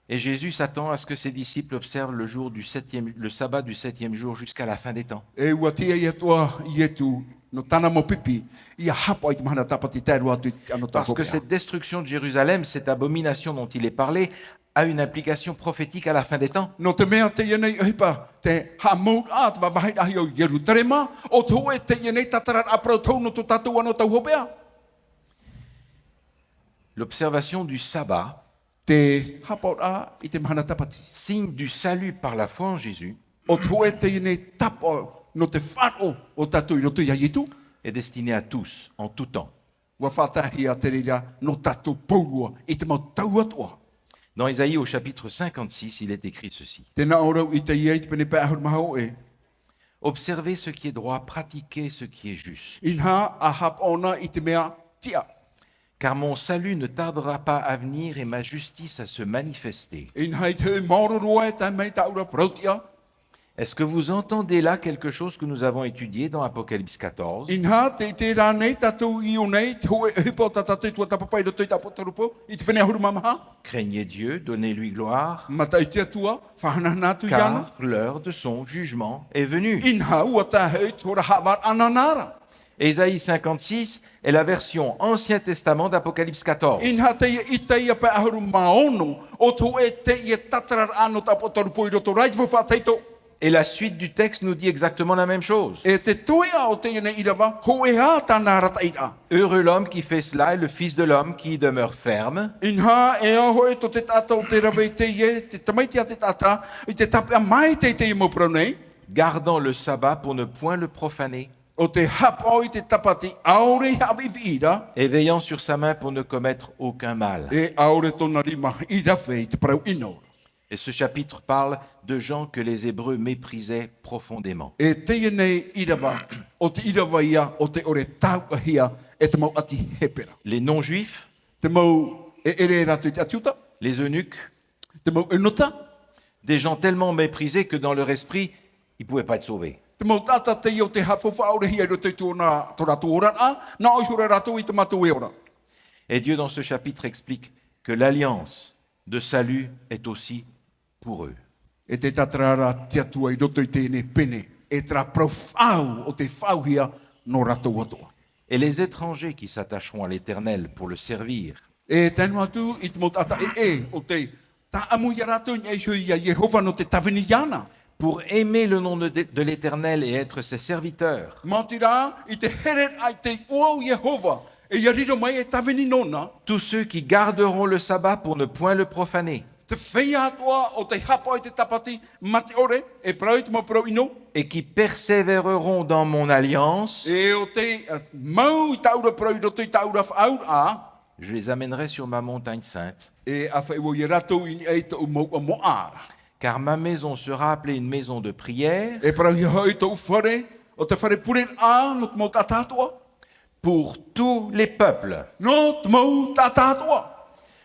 Et Jésus s'attend à ce que ses disciples observent le sabbat du 7e jour jusqu'à la fin des temps. E ua tia I atua Yetu, no tana mau pipi, ia hapa I te mahana tapati tēru atu I ano Parce que tahopea. cette destruction de Jérusalem, cette abomination dont il est parlé, a une implication prophétique à la fin des temps. No te mea te ienei hipa, te hamou a te wawahai ahi o Yeruterema, o te hoe te ienei tatarat aprau tau no to tatou ano tau hopea. L'observation du sabbat, Te hapau a I te mahana tapati. signe du salut par la foi en Jésus, O te hoe te ienei tapo no te wharo o tatou I roto I aitu, est destiné à tous, en tout temps. ua whatahi a te rira no tatou paurua I te mau tau atua. Dans Isaïe au chapitre 56, il est écrit ceci. Tēnā orau I te iei te pene pēhur mahau e. Observez ce qui est droit, pratiquez ce qui est juste. In ha a hap ona I te mea tia. car mon salut ne tardera pas à venir et ma justice à se manifester. In hei te mauroro e ta mei taura protia. Est-ce que vous entendez là quelque chose que nous avons étudié dans Apocalypse 14? In ha te rā nei tatou i o nei, te hoe hipo tatate tua tapapai roto i tapotarupo, i te pene ahuru mamaha. Craignez Dieu, donnez-lui gloire, Mata i te atua, whanana tu iana. car l'heure de son jugement est venue. In ha ua ta hei tora hawar ananara. Ésaïe 56 est la version Ancien Testament d'Apocalypse 14. In ha te i te ia pe ahuru maono, o to e te i tatarar ano tapotarupo i roto rai fufa teito. Et la suite du texte nous dit exactement la même chose. E te toea o te ine irawa, ho e ha tāna rata ira. Heureux l'homme qui fait cela et le Fils de l'homme qui y demeure ferme. In ha e aho e to te tata o te rawe te ie, te tamaitia te tata, i te tape a mai te i mo pronei, Gardant le sabbat pour ne point le profaner, o te hapoi te tapati aore hawi ira, et veillant sur sa main pour ne commettre aucun mal. e aore tona rima ira whei te parau ino. Et ce chapitre parle de gens que les Hébreux méprisaient profondément. E te nei irawa, o te irawa ia, o te ore tau ahia, e te mau ati hepera. Les non-juifs, Te mau e ere ratu i te atiuta, les eunuques, te mau e nota, des gens tellement méprisés que dans leur esprit, ils ne pouvaient pas être sauvés. te mau tata te i o te hawhawha aore hia i roto i tōna tō ratu ora a, na o hura ratu i te matu e ora. Et Dieu, dans ce chapitre, explique que l'alliance de salut est aussi pour eux. E te tatarara te atua i roto i tēne pene, e tra profau o te whauhia no rato atua. Et les étrangers qui s'attacheront à l'Éternel pour le servir, E tēnu atu i te mo tata o te ta amu i rato i hui a Jehova no te tawini iana. pour aimer le nom de l'Éternel et être ses serviteurs, Matira i te heret ai te uau Jehova, e yariro mai e tawini nona, tous ceux qui garderont le sabbat pour ne point le profaner, te whea atua o te hapa i te tapati, mate ore, e prau i te mo prau ino, et qui persévéreront dans mon alliance, e o te mau i taura prau i roto i taura whaur a, je les amènerai sur ma montagne sainte, e a whaiwo i rato i e te umau a mo ara. car ma maison sera appelée une maison de prière E parau i hoi tau whare, o te whare pure a, no te mau tātātua, pour tous les peuples. no te mau tātātua.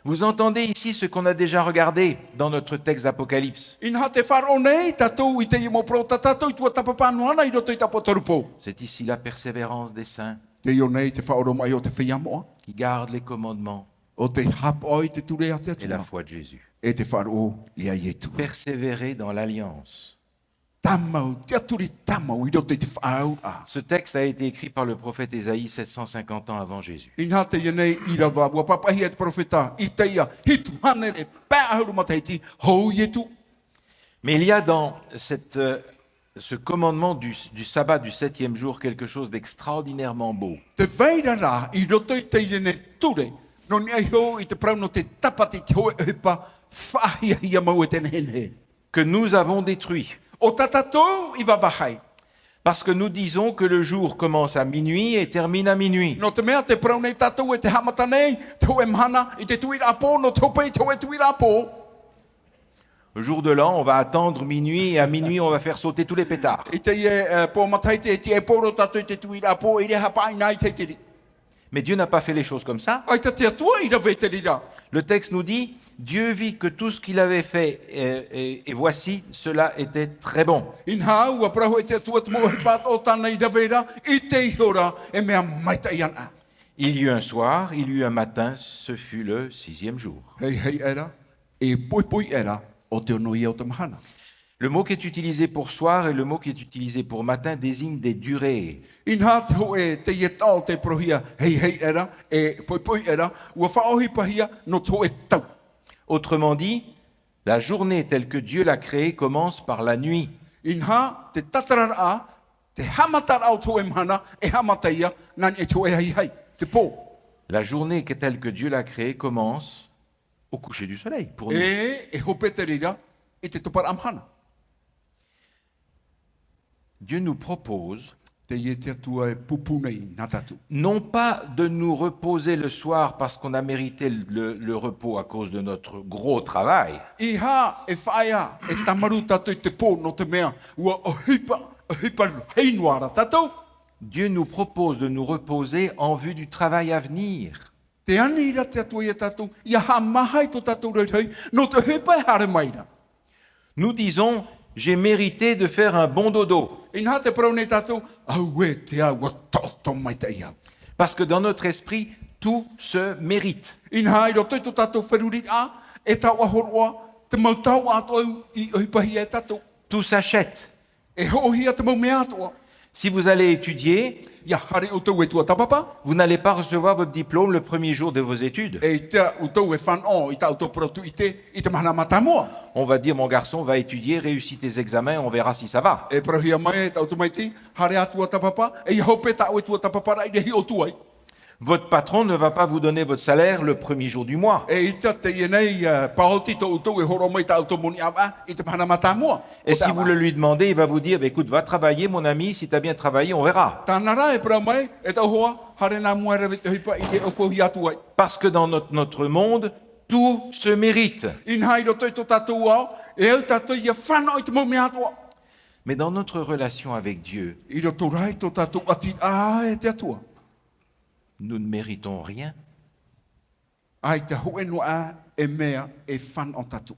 Vous entendez ici ce qu'on a déjà regardé dans notre texte d'Apocalypse. Ina te wharo nei, tātou i te i mo pro tātou i tua tapapānu ana i roto i tapotarupo. C'est ici la persévérance des saints Te io nei te whaoro mai o te whiamoa, qui gardent les commandements o te hapa i te ture a te et la atua, foi de Jésus. e te wharo i a ietu. Persévérer dans l'alliance. Tamau, te aturi tamau i roto i te whaau a. Ce texte a été écrit par le prophète Ésaïe 750 ans avant Jésus. Ina te ia nei i rawa, ua papahi e te profeta, i te ia, hitu hanere, pēahuru mataiti, hou ietu. Mais il y a dans ce commandement du sabbat du 7e jour quelque chose d'extraordinairement beau. Te veira rā, i roto i te ia nei ture, no ni ai ho i te prau no te tapati te hoe upa, whahia ia mau e tēne hene. Que nous avons détruit. O tatatou i wawahai. Parce que nous disons que le jour commence à minuit et termine à minuit. No te mea te prau nei tatou e te hamata nei, te hoe mhana i te tuira apō, no te hope i te hoe tuira apō. Le jour de l'an, on va attendre minuit et à minuit, on va faire sauter tous les pétards. I te ie pō matai te e pōro tatou i te tuira apō, i re hapa i nai te tiri. Mais Dieu n'a pas fait les choses comme ça. Ai ta te atua i rawe te rira. Le texte nous dit, Dieu vit que tout ce qu'il avait fait, et voici, cela était très bon. In hā, ua prahu e te atua te mo he pat o tāna i rawera, i te ihora e mea maita i ana. Il y eut un soir, il y eut un matin, ce fut le 6e jour. Hei hei era, e poi poi era, o te ono i au te mahana. Le mot qui est utilisé pour soir et le mot qui est utilisé pour matin désignent des durées. In hā te ho e te ie tau te prohia, hei hei era, e poi poi era, ua whaohi pahia no te ho e tau. Autrement dit, la journée telle que Dieu l'a créée commence par la nuit. In hā, te tatarara a, te hamatara au tō e mahana, e hamataia, nani e tō e hei hei, te pō. La journée telle que Dieu l'a créée commence au coucher du soleil pour nous. E hope te rira, i te topara amhana. Dieu nous propose Te ie te atua e pupunei nā tatu. non pas de nous reposer le soir parce qu'on a mérité le repos à cause de notre gros travail, I hā, e whaia, e tamaru tatu i te pō no te mea, ua o hipa heinuara tatu. Dieu nous propose de nous reposer en vue du travail à venir. Te ani ira te atua ia tatou, ia ha mahai to tatou rei, no te hepai hare maira. Nous disons, j'ai mérité de faire un bon dodo. Ina te prau nei tatou, au e te aua toto mai te iau. Parce que dans notre esprit, tout se mérite. Ina iro te to tatou wheruri a, e tau ahoroa, te mau tau ato au i hepai e tatou. Tout s'achète. E hohia te mau me atoa. Si vous allez étudier, Ia hare o tau e tua tapapa, vous n'allez pas recevoir votre diplôme le premier jour de vos études. e te o tau e whanau i tau tau protu i te mahana matamua. On va dire, mon garçon, va étudier, réussit tes examens, on verra si ça va. E prohia mai e tau tu mai ti, hare atua tapapa, e i hope tau e tua tapapa rai re hi o tuai. Votre patron ne va pas vous donner votre salaire le premier jour du mois. E ita te ienei paoti to utou e horo mai tau to moni awa i te mahana matamua. Et si vous le lui demandez, il va vous dire, bah, écoute, va travailler, mon ami, si tu as bien travaillé, on verra. Tanara e pra mai e tau hoa hare nā mua rewe te hipa i te ofohi atu ai. Parce que dans notre monde, tout se mérite. In hai roto i to tatou au, e au tatou ia whanau i te mau me atua. Mais dans notre relation avec Dieu, I roto rai to tatou ati a e te atua. nous ne méritons rien. Ai te hoe noa e mea e whanau tatou.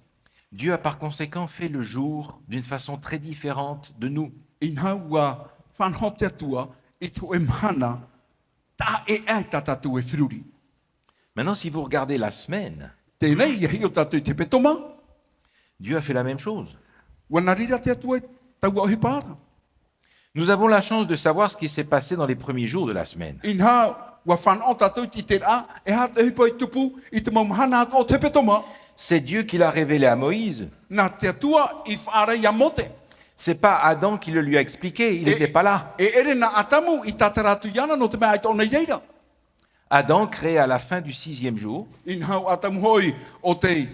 Dieu a par conséquent fait le jour d'une façon très différente de nous. In haua whanau te atua i to e mahana ta e ai ta tatou e whiruri. Maintenant, si vous regardez la semaine, Tēnei ia hi o tatou i te petoma, Dieu a fait la même chose. wana rira te atua e tau au hipara. Nous avons la chance de savoir ce qui s'est passé dans les premiers jours de la semaine. In ha wa whanau tatou i te a, e ha te hipa i tupu i te mau mahana ato o te petoma, C'est Dieu qui l'a révélé à Moïse. nā te atua i whaara ia mote. C'est pas Adam qui le lui a expliqué, il n'était pas là. E ere na atamu i tataratu iana no te mea ai tōna reira. Adam créé à la fin du 6e jour, In hau atamu hoi o te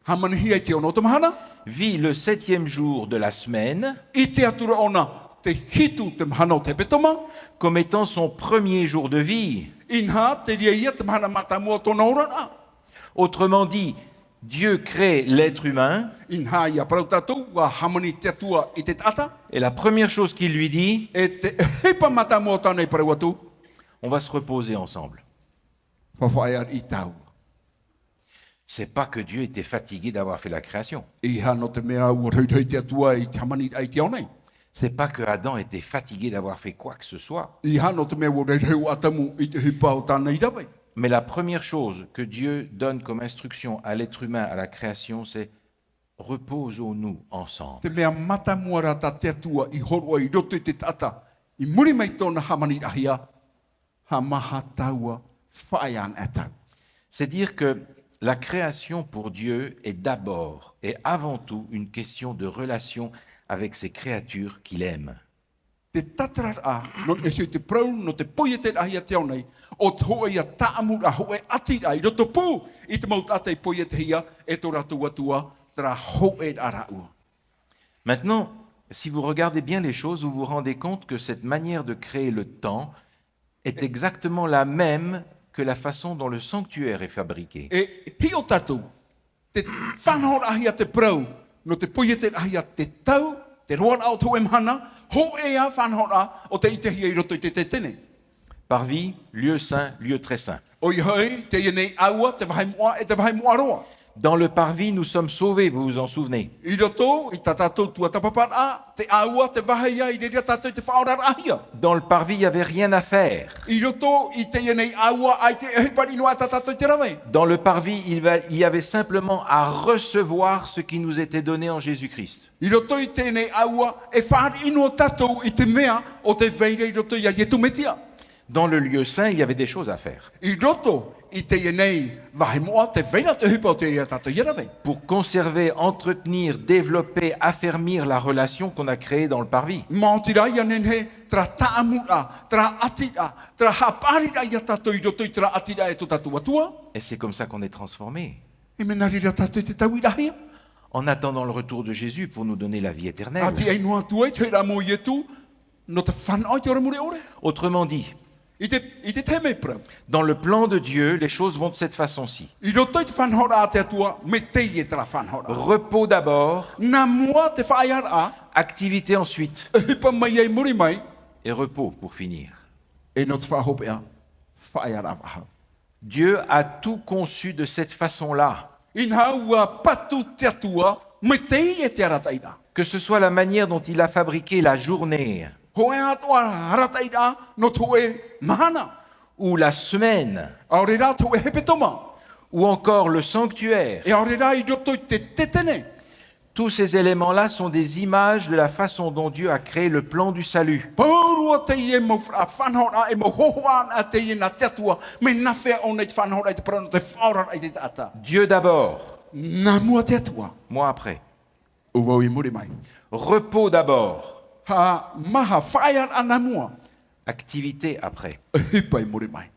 hamanihia i te ono te mahana. vit le 7e jour de la semaine I te atura ona te hitu te mahana o te petoma. comme étant son premier jour de vie. In ha te ria ia te mahana matamu o tōna orana. Autrement dit, Dieu crée l'être humain In ha ia parau tatou wa hamani te atua i te tata. et la première chose qu'il lui dit, E te hepa matamu o tānei parau atu. on va se reposer ensemble. Whawhaiar i tau. C'est pas que Dieu était fatigué d'avoir fait la création. I ha no te mea ua rei te atua i te hamani ai te onei. C'est pas que Adam était fatigué d'avoir fait quoi que ce soit. I ha no te mea ua rei o atamu i te hipa o tānei rawai. Mais la première chose que Dieu donne comme instruction à l'être humain, à la création, c'est reposons-nous ensemble. Te mea matamua rata te atua i horoa i roto i te tata. I muri mai tōna hamani ahia. Ha maha taua whaian atau. C'est dire que la création pour Dieu est d'abord et avant tout une question de relation avec ces créatures qu'il aime. Te tatarar a, no e hiu te prau, no te poia te ahia te aunei, o te hoa ia taamura hoe atira i roto pū, i te maut ata i poia te hia, e tō ratu atua, tera hoe araua. Maintenant, si vous regardez bien les choses, vous vous rendez compte que cette manière de créer le temps est exactement la même que la façon dont le sanctuaire est fabriqué. E hio tatu, te whanau ahia te prau, no te poia te ahia te tau, te roa au tau emhana, ho e a whanau o te itehia i roto i te tene. Parvis, lieu saint, lieu très saint. O i hoi, te ienei aua, te wahai mua e te wahai mua roa. Dans le parvis, nous sommes sauvés, vous vous en souvenez. I roto, i tatatou tua tapapara, te aua, te wahai i reria tatou te whaorar ahia. Dans le parvis, il n'y avait rien à faire. I roto, i te ienei aua, ai te ehipari noa tatatou te rawe. Dans le parvis, il y avait simplement à recevoir ce qui nous était donné en Jésus-Christ. I roto i tēnei aua, e whaari ino tatou i te mea o te veire i roto i a yetu metia. Dans le lieu saint, il y avait des choses à faire. I roto, i te ienei vahe moa, te veira te hipa o te ia tatou i rawe. Pour conserver, entretenir, développer, affermir la relation qu'on a créée dans le parvis. Maotira ia nenhe, tra taamura, tra atira, tra haparira ia tatou i roto i tra atira e to tatou atua. Et c'est comme ça qu'on est transformé. E mena rira tatou i te tau i rahia. En attendant le retour de Jésus pour nous donner la vie éternelle. Ati ai noa tuai, te ramo i etu, no te whanau i te oramure ore. Autrement dit, I te teme prau. dans le plan de Dieu, les choses vont de cette façon-ci. I roto i te whanhora a te atua, me te i e tra whanhora. Repos d'abord, Nā mua te whaeara a, activité ensuite, e hipa mai ei muri mai, et repos pour finir. e no te whahopea, whaeara a wahau. Dieu a tout conçu de cette façon-là. Ina ua patu te atua, me te e te arataira. Que ce soit la manière dont il a fabriqué la journée Ho e atua arataira no toe mahana. ou la semaine Aorera toe hepetoma. ou encore le sanctuaire. E aorera I roto I te tetene. Tous ces éléments-là sont des images de la façon dont Dieu a créé le plan du salut. Paurua te e mo whanhora e mo hohoan a te I na te atua, me na whea o nei te whanhora I te prano te whaora I te tata. Dieu d'abord, Nā mua te atua, moi après. uwau I muri mai. Repos d'abord, Ha maha whaiar ana mua, activité après. hipa I muri mai.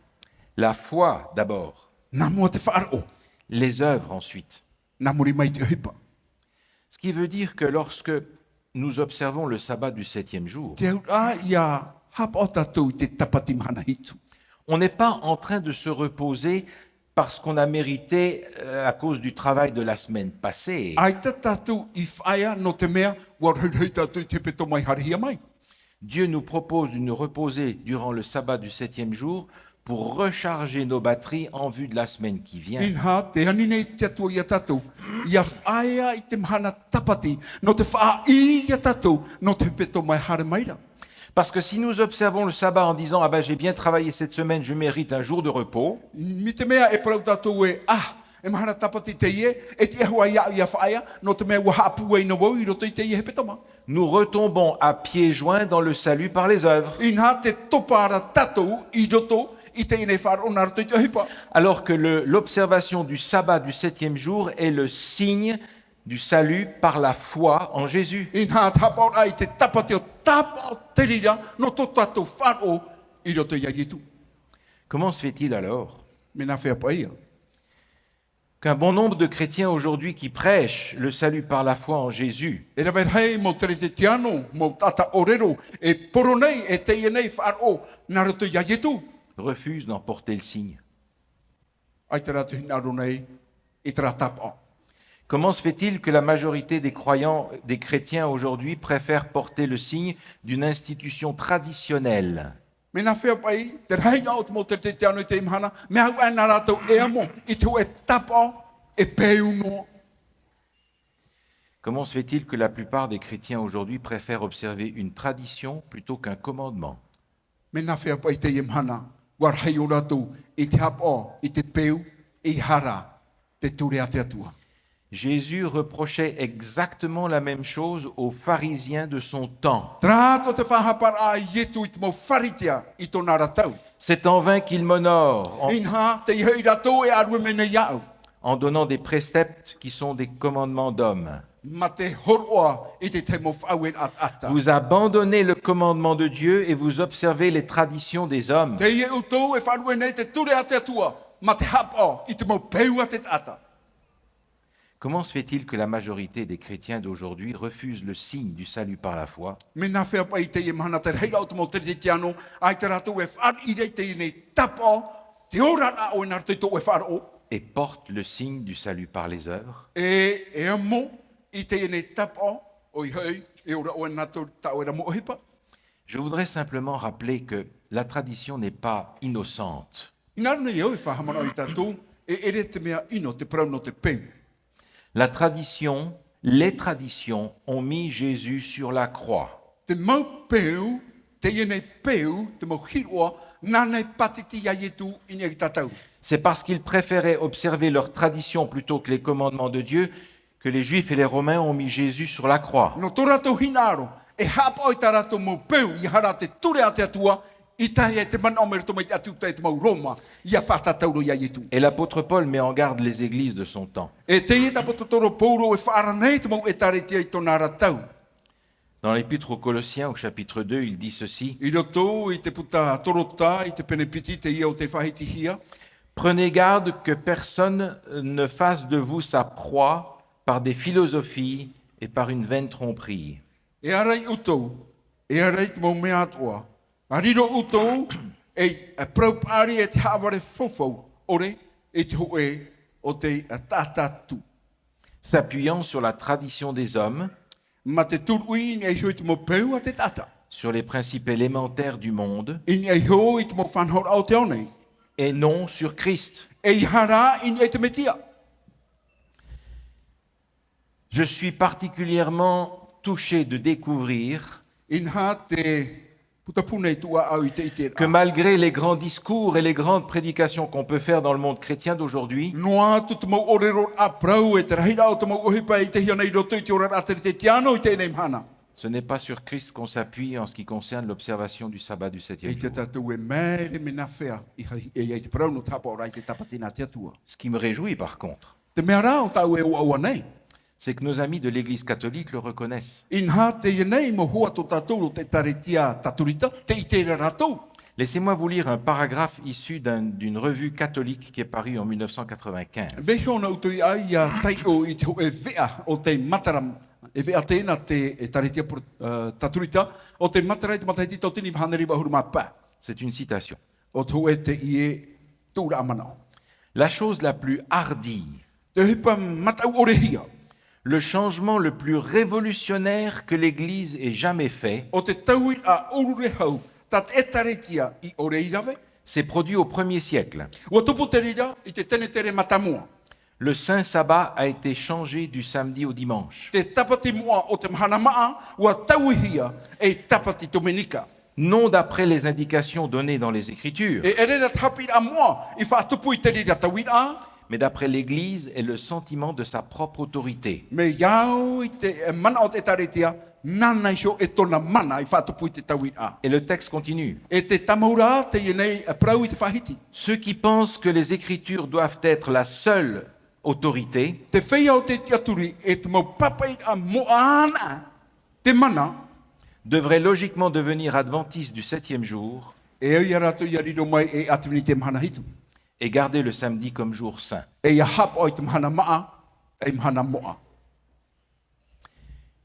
La foi d'abord, Nā mua te whaaro, les œuvres ensuite. nā muri mai te hipa. Ce qui veut dire que lorsque nous observons le sabbat du 7e jour, Te ura ia hapa o tatou I te tapati mahana hitu. on n'est pas en train de se reposer parce qu'on a mérité à cause du travail de la semaine passée. Ai ta tatou I whaia no te mea, war hei tatou I te peto mai harihia mai. Dieu nous propose de nous reposer durant le sabbat du 7e jour pour recharger nos batteries en vue de la semaine qui vient. Inha te anine te atua ia tatou, ia whaia I te mahana tapati, no te wha ia tatou, no te peto mai hare maira. Parce que si nous observons le sabbat en disant « Ah ben j'ai bien travaillé cette semaine, je mérite un jour de repos », Mi te mea e parau tatou e, e mahana tapati te ie, e te ahua ia whaia, no te mea ua hapu e no wau, I roto I te ie he petoma. nous retombons à pieds joints dans le salut par les œuvres. Inha te topara tatou, I roto, I te ine wharo na roto I te hipa. Alors que l'observation du sabbat du 7e jour est le signe du salut par la foi en Jésus. Inha tapau ai te tapati o tapau te rira, no to tatou wharo, I roto ia itu. Comment se fait-il alors Me na whea paia. qu'un bon nombre de chrétiens aujourd'hui qui prêchent le salut par la foi en Jésus E ra hei mo tere te tiano, mo tata orero, e poro nei, e te ia nei wharo, na roto ia itu. refusent d'en porter le signe? Ai te ratu hinaru nei, I te ratapau. Comment se fait-il que la majorité des croyants, des chrétiens aujourd'hui préfèrent porter le signe d'une institution traditionnelle? Me na whea pai, te rei ngā o te mo tere te tiano I te imahana, me hau ai nā rātou e amo, I te e tapau, e peu no. Comment se fait-il que la plupart des chrétiens aujourd'hui préfèrent observer une tradition plutôt qu'un commandement? Me na whea pai te imahana, war hei o rātou, I te hapau, I te peu, I hara, te ture a te atua. Jésus reprochait exactement la même chose aux pharisiens de son temps. Trato te whahapara a ietu I te mo wharitia I tōna rātou. C'est en vain qu'il m'honore Inha, te ihei rātou e arue mene iau. en donnant des préceptes qui sont des commandements d'hommes. Ma te horoa I te mo whauen at ata. Vous abandonnez le commandement de Dieu et vous observez les traditions des hommes. Te ie utou e whanue nei te ture a te atua. Ma te hapa I te mo peu a te ata. Comment se fait-il que la majorité des chrétiens d'aujourd'hui refusent le signe du salut par la foi Me na whea pai te ie mahana te reira o te mo te tiano. Ai te rātou e whar I rei te nei tapa. Te ora a o enar te tō e wharo. et portent le signe du salut par les œuvres? E amo I te nei tapa. O I hei. E ora o enar te tau e ra mo hipa. Je voudrais simplement rappeler que la tradition n'est pas innocente. Inaru nei eo e whahamana I tātou. E ere te mea ino te prau no te peu. La tradition, les traditions ont mis Jésus sur la croix. Te mau peu, te iene peu, te mau hiroa, nane patiti ia ietu ina I tatau. C'est parce qu'ils préféraient observer leurs traditions plutôt que les commandements de Dieu que les Juifs et les Romains ont mis Jésus sur la croix. No tō rātou hinaro, e hapa o I tā rātou mau peu, I hara te ture a te atua, I taia te mana omer to mai te atu te mau Roma, ia whatatauro ia ietu. Et l'apôtre Paul met en garde les églises de son temps. E te ia tapo toro pouro e whaara nei te mau e tare tia I tōna rātau. Dans l'Épître aux Colossiens, au chapitre 2, il dit ceci: I roto, I te puta torota, I te penepiti, te ia o te whahitihia. Prenez garde que personne ne fasse de vous sa proie par des philosophies et par une vaine tromperie. E arai utou, e arai te mau mea atua. Ariro utou, e praupari e te haware fofo, ore, e te hoe o te tatatu. S'appuyant sur la tradition des hommes, Ma te turui ni e hui te mo peu a te tata. sur les principes élémentaires du monde, I ni e hui te mo whanhor au te one. et non sur Christ. E i hara in e te metia. Je suis particulièrement touché de découvrir In ha te putapune tua au i te ite. que malgré les grands discours et les grandes prédications qu'on peut faire dans le monde chrétien d'aujourd'hui, Noa tu te mau orero a prau e te rahira o te mau ohipa i te hiana i roto i te ora ateri te tiano i te nei hana. ce n'est pas sur Christ qu'on s'appuie en ce qui concerne l'observation du sabbat du E septième te jour. tatu e mere me na fea i te prau no tapa ora i te tapatina te atua. Ce qui me réjouit par contre, Te mea rā o tau e ua nei. c'est que nos amis de l'Église catholique le reconnaissent. In ha te nei mo hua to tatou o te taretia taturita te i te ratou. Laissez-moi vous lire un paragraphe issu d'une revue catholique qui est parue en 1995. Veho na utui ai a tai o i te e vea o te mataram e vea tēnā te e taretia taturita o te matara i te mataiti tau tini whaneri wahuru mapa. C'est une citation. O tō e te i e tūra amanao. La chose la plus hardie, Te hipa matau orehia. le changement le plus révolutionnaire que l'Église ait jamais fait, O te taui a urure hau, tat e taretia i oreirawe. s'est produit au 1er siècle. Ua tupu te rira i te tene tere matamua. Le Saint Sabbat a été changé du samedi au dimanche, Te tapati mua o te mahana maa, ua tauihia e tapati dominika. non d'après les indications données dans les Écritures, E erera tapira a mua, i whaatupu i te rira tauira, mais d'après l'Église et le sentiment de sa propre autorité. me iau i te mana o te taretia, nana iso e tona mana i whaatupu i te tauira. Et le texte continue. E te tamaura te ienei a prau i te whahiti. Ceux qui pensent que les Écritures doivent être la seule autorité Te whea o te tiaturi e te mau papai a moana te mana, devraient logiquement devenir adventistes du septième jour e au ia rato ia riro mai e atuvini te mahana hitu. et garder le samedi comme jour saint. E ia hap o i te mahana maa, e mahana moa.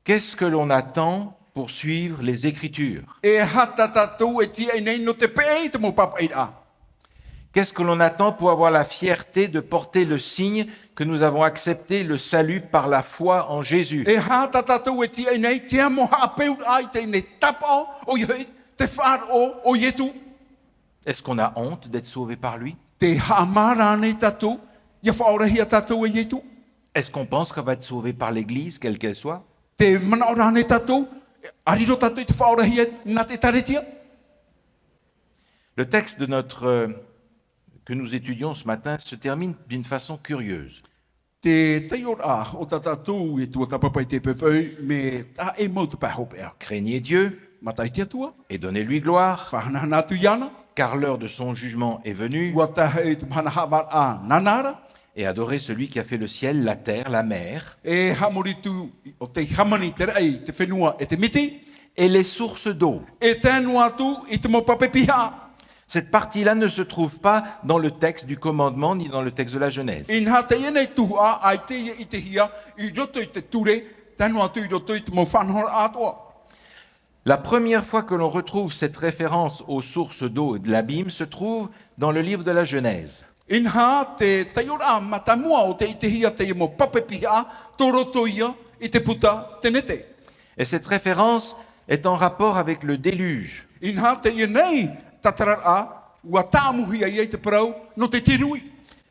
Qu'est-ce que l'on attend pour suivre les Écritures? E hata tatou e tia i nei no te pei te mau papai a. Qu'est-ce que l'on attend pour avoir la fierté de porter le signe que nous avons accepté le salut par la foi en Jésus? E hata tatou e tia i nei, tia mo haapeu ai te nei tapa o iei, te wharo o ietu, Est-ce qu'on a honte d'être sauvé par lui? te haamara nei tatou, ia whaorahia tatou e ietu, Est-ce qu'on pense qu'on va être sauvé par l'Église, quelle qu'elle soit? te manaora nei tatou, ariro tatou i te whaorahia na te taretia. Le texte que nous étudions ce matin se termine d'une façon curieuse. Te teiora o tatou e tua tapapai te pepeu, me ta e mau te pahopea. Craignez Dieu Matai te atua, et donnez-lui gloire, whahanahana atu iana, car l'heure de son jugement est venue, ua tahe te mahana hawar a nanara, et adorez celui qui a fait le ciel, la terre, la mer, e hamuritu o te hamani te rei, te whenua e te miti, et les sources d'eau. e tēnu atu i te mopape piha. Cette partie-là ne se trouve pas dans le texte du commandement ni dans le texte de la Genèse. In ha te ienei tuhua, ai te ia i te hia, i roto i te ture, tēnu atu i roto i te mo whanhora atua. La première fois que l'on retrouve cette référence aux sources d'eau et de l'abîme se trouve dans le livre de la Genèse. In ha te teiora matamua o te i te hia te i mo pape piha, tō roto ia i te puta te nete. Et cette référence est en rapport avec le déluge. In ha te ienei tatarara, ua tāmuhia i te parau, no te tirui.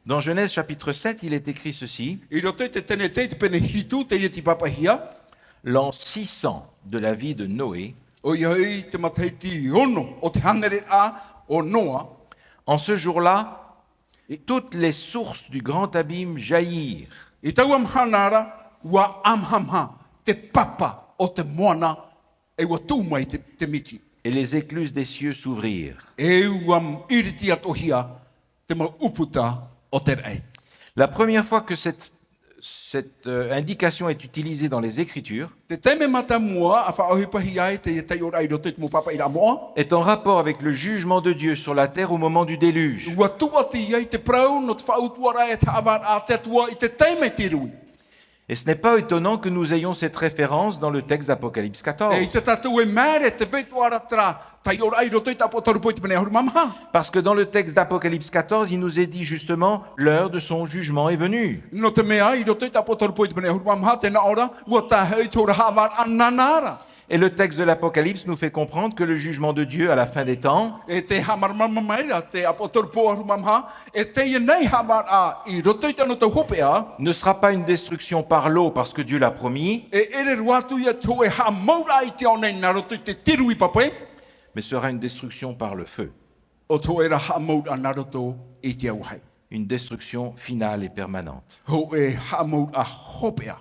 Dans Genèse chapitre 7, il est écrit ceci. I roto i te tenete, te pene hitu, te i te papahia, L'an 600 de la vie de Noé, o iai te mataiti ono, o te hanere a, o noa, en ce jour-là, toutes les sources du grand abîme jaillirent. i tau amhanara, ua amhamha, te papa o te moana, e ua tūmai te miti. Et les écluses des cieux s'ouvrirent. E uam iriti atohia, te mau uputa o te rei. La première fois que cette indication est utilisée dans les Écritures Te teime mata mua, a whaohipahi ai te tei ora i roto i te mo papa i ra moa, est en rapport avec le jugement de Dieu sur la terre au moment du déluge. ua tuati ai te prau, no te whautuara e te avar a te atua i te teime te rui. Et ce n'est pas étonnant que nous ayons cette référence dans le texte d'Apocalypse 14. E i te tatu e mere te vetuara tra, tai ora i roto i tapo tarupo i te mene ahuru mamha. Parce que dans le texte d'Apocalypse 14, il nous est dit justement, l'heure de son jugement est venue. No te mea i roto i tapo tarupo i te mene ahuru mamha, te na ora, ua ta hei tōra havar ananara. Et le texte de l'Apocalypse nous fait comprendre que le jugement de Dieu à la fin des temps E te hamarmamaira, te apotoropo arumamha, e te nei hamara I roto I tano tau hopea, ne sera pas une destruction par l'eau parce que Dieu l'a promis, e ere ruatu ia tō e hamaura I te onei na roto I te tiru I pape, mais sera une destruction par le feu, o tō era hamaura na roto I te auhai. une destruction finale et permanente. Ho e hamaura hopea.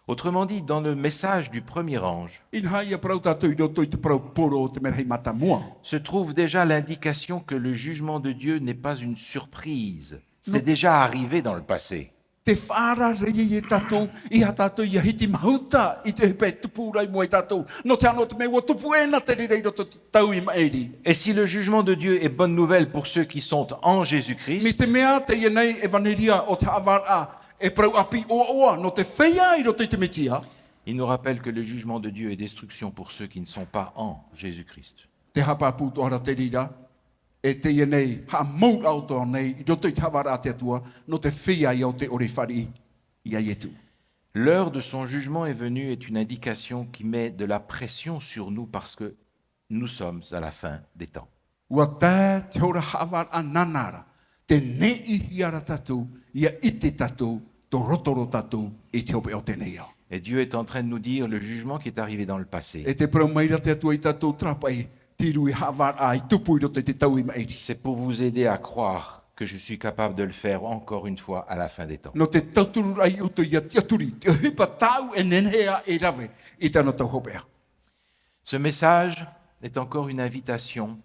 Autrement dit, dans le message du premier ange, In hai ia prau tātou I roto I te prau poro o te mera hei mata mua. se trouve déjà l'indication que le jugement de Dieu n'est pas une surprise. C'est déjà arrivé dans le passé. Te whara rei e tātou, I ha tātou ia hiti mahuta I te hepe tupurai mo e tātou. No te anō te me ua tupu ena te rei roto te tau I maeri. Et si le jugement de Dieu est bonne nouvelle pour ceux qui sont en Mi Jésus-Christ, te mea te ia nei e vaneria o te awara e prau api oa oa no te whea I roto I te metia. il nous rappelle que le jugement de Dieu est destruction pour ceux qui ne sont pas en Jésus-Christ. Te hapa puto ara te rira, e te ia nei ha maut au toa nei I roto I te awara te atua, no te whea I au te ore whari I a ietu. L'heure de son jugement est venue est une indication qui met de la pression sur nous parce que nous sommes à la fin des temps. Ua tā te ora hawara nanara, te ne I ara tātou, ia I te tātou, to rotoro tātou I te ope o te nei au. Et Dieu est en train de nous dire le jugement qui est arrivé dans le passé. E te prau maira te atua I tātou trapai, tiru I hawara I tupu I roto I te tau I maeri. C'est pour vous aider à croire que je suis capable de le faire encore une fois à la fin des temps. No te tauturu ai uto ia te aturi, te hipa tau e nenhea e rave I tano tau hopea. Ce message est encore une invitation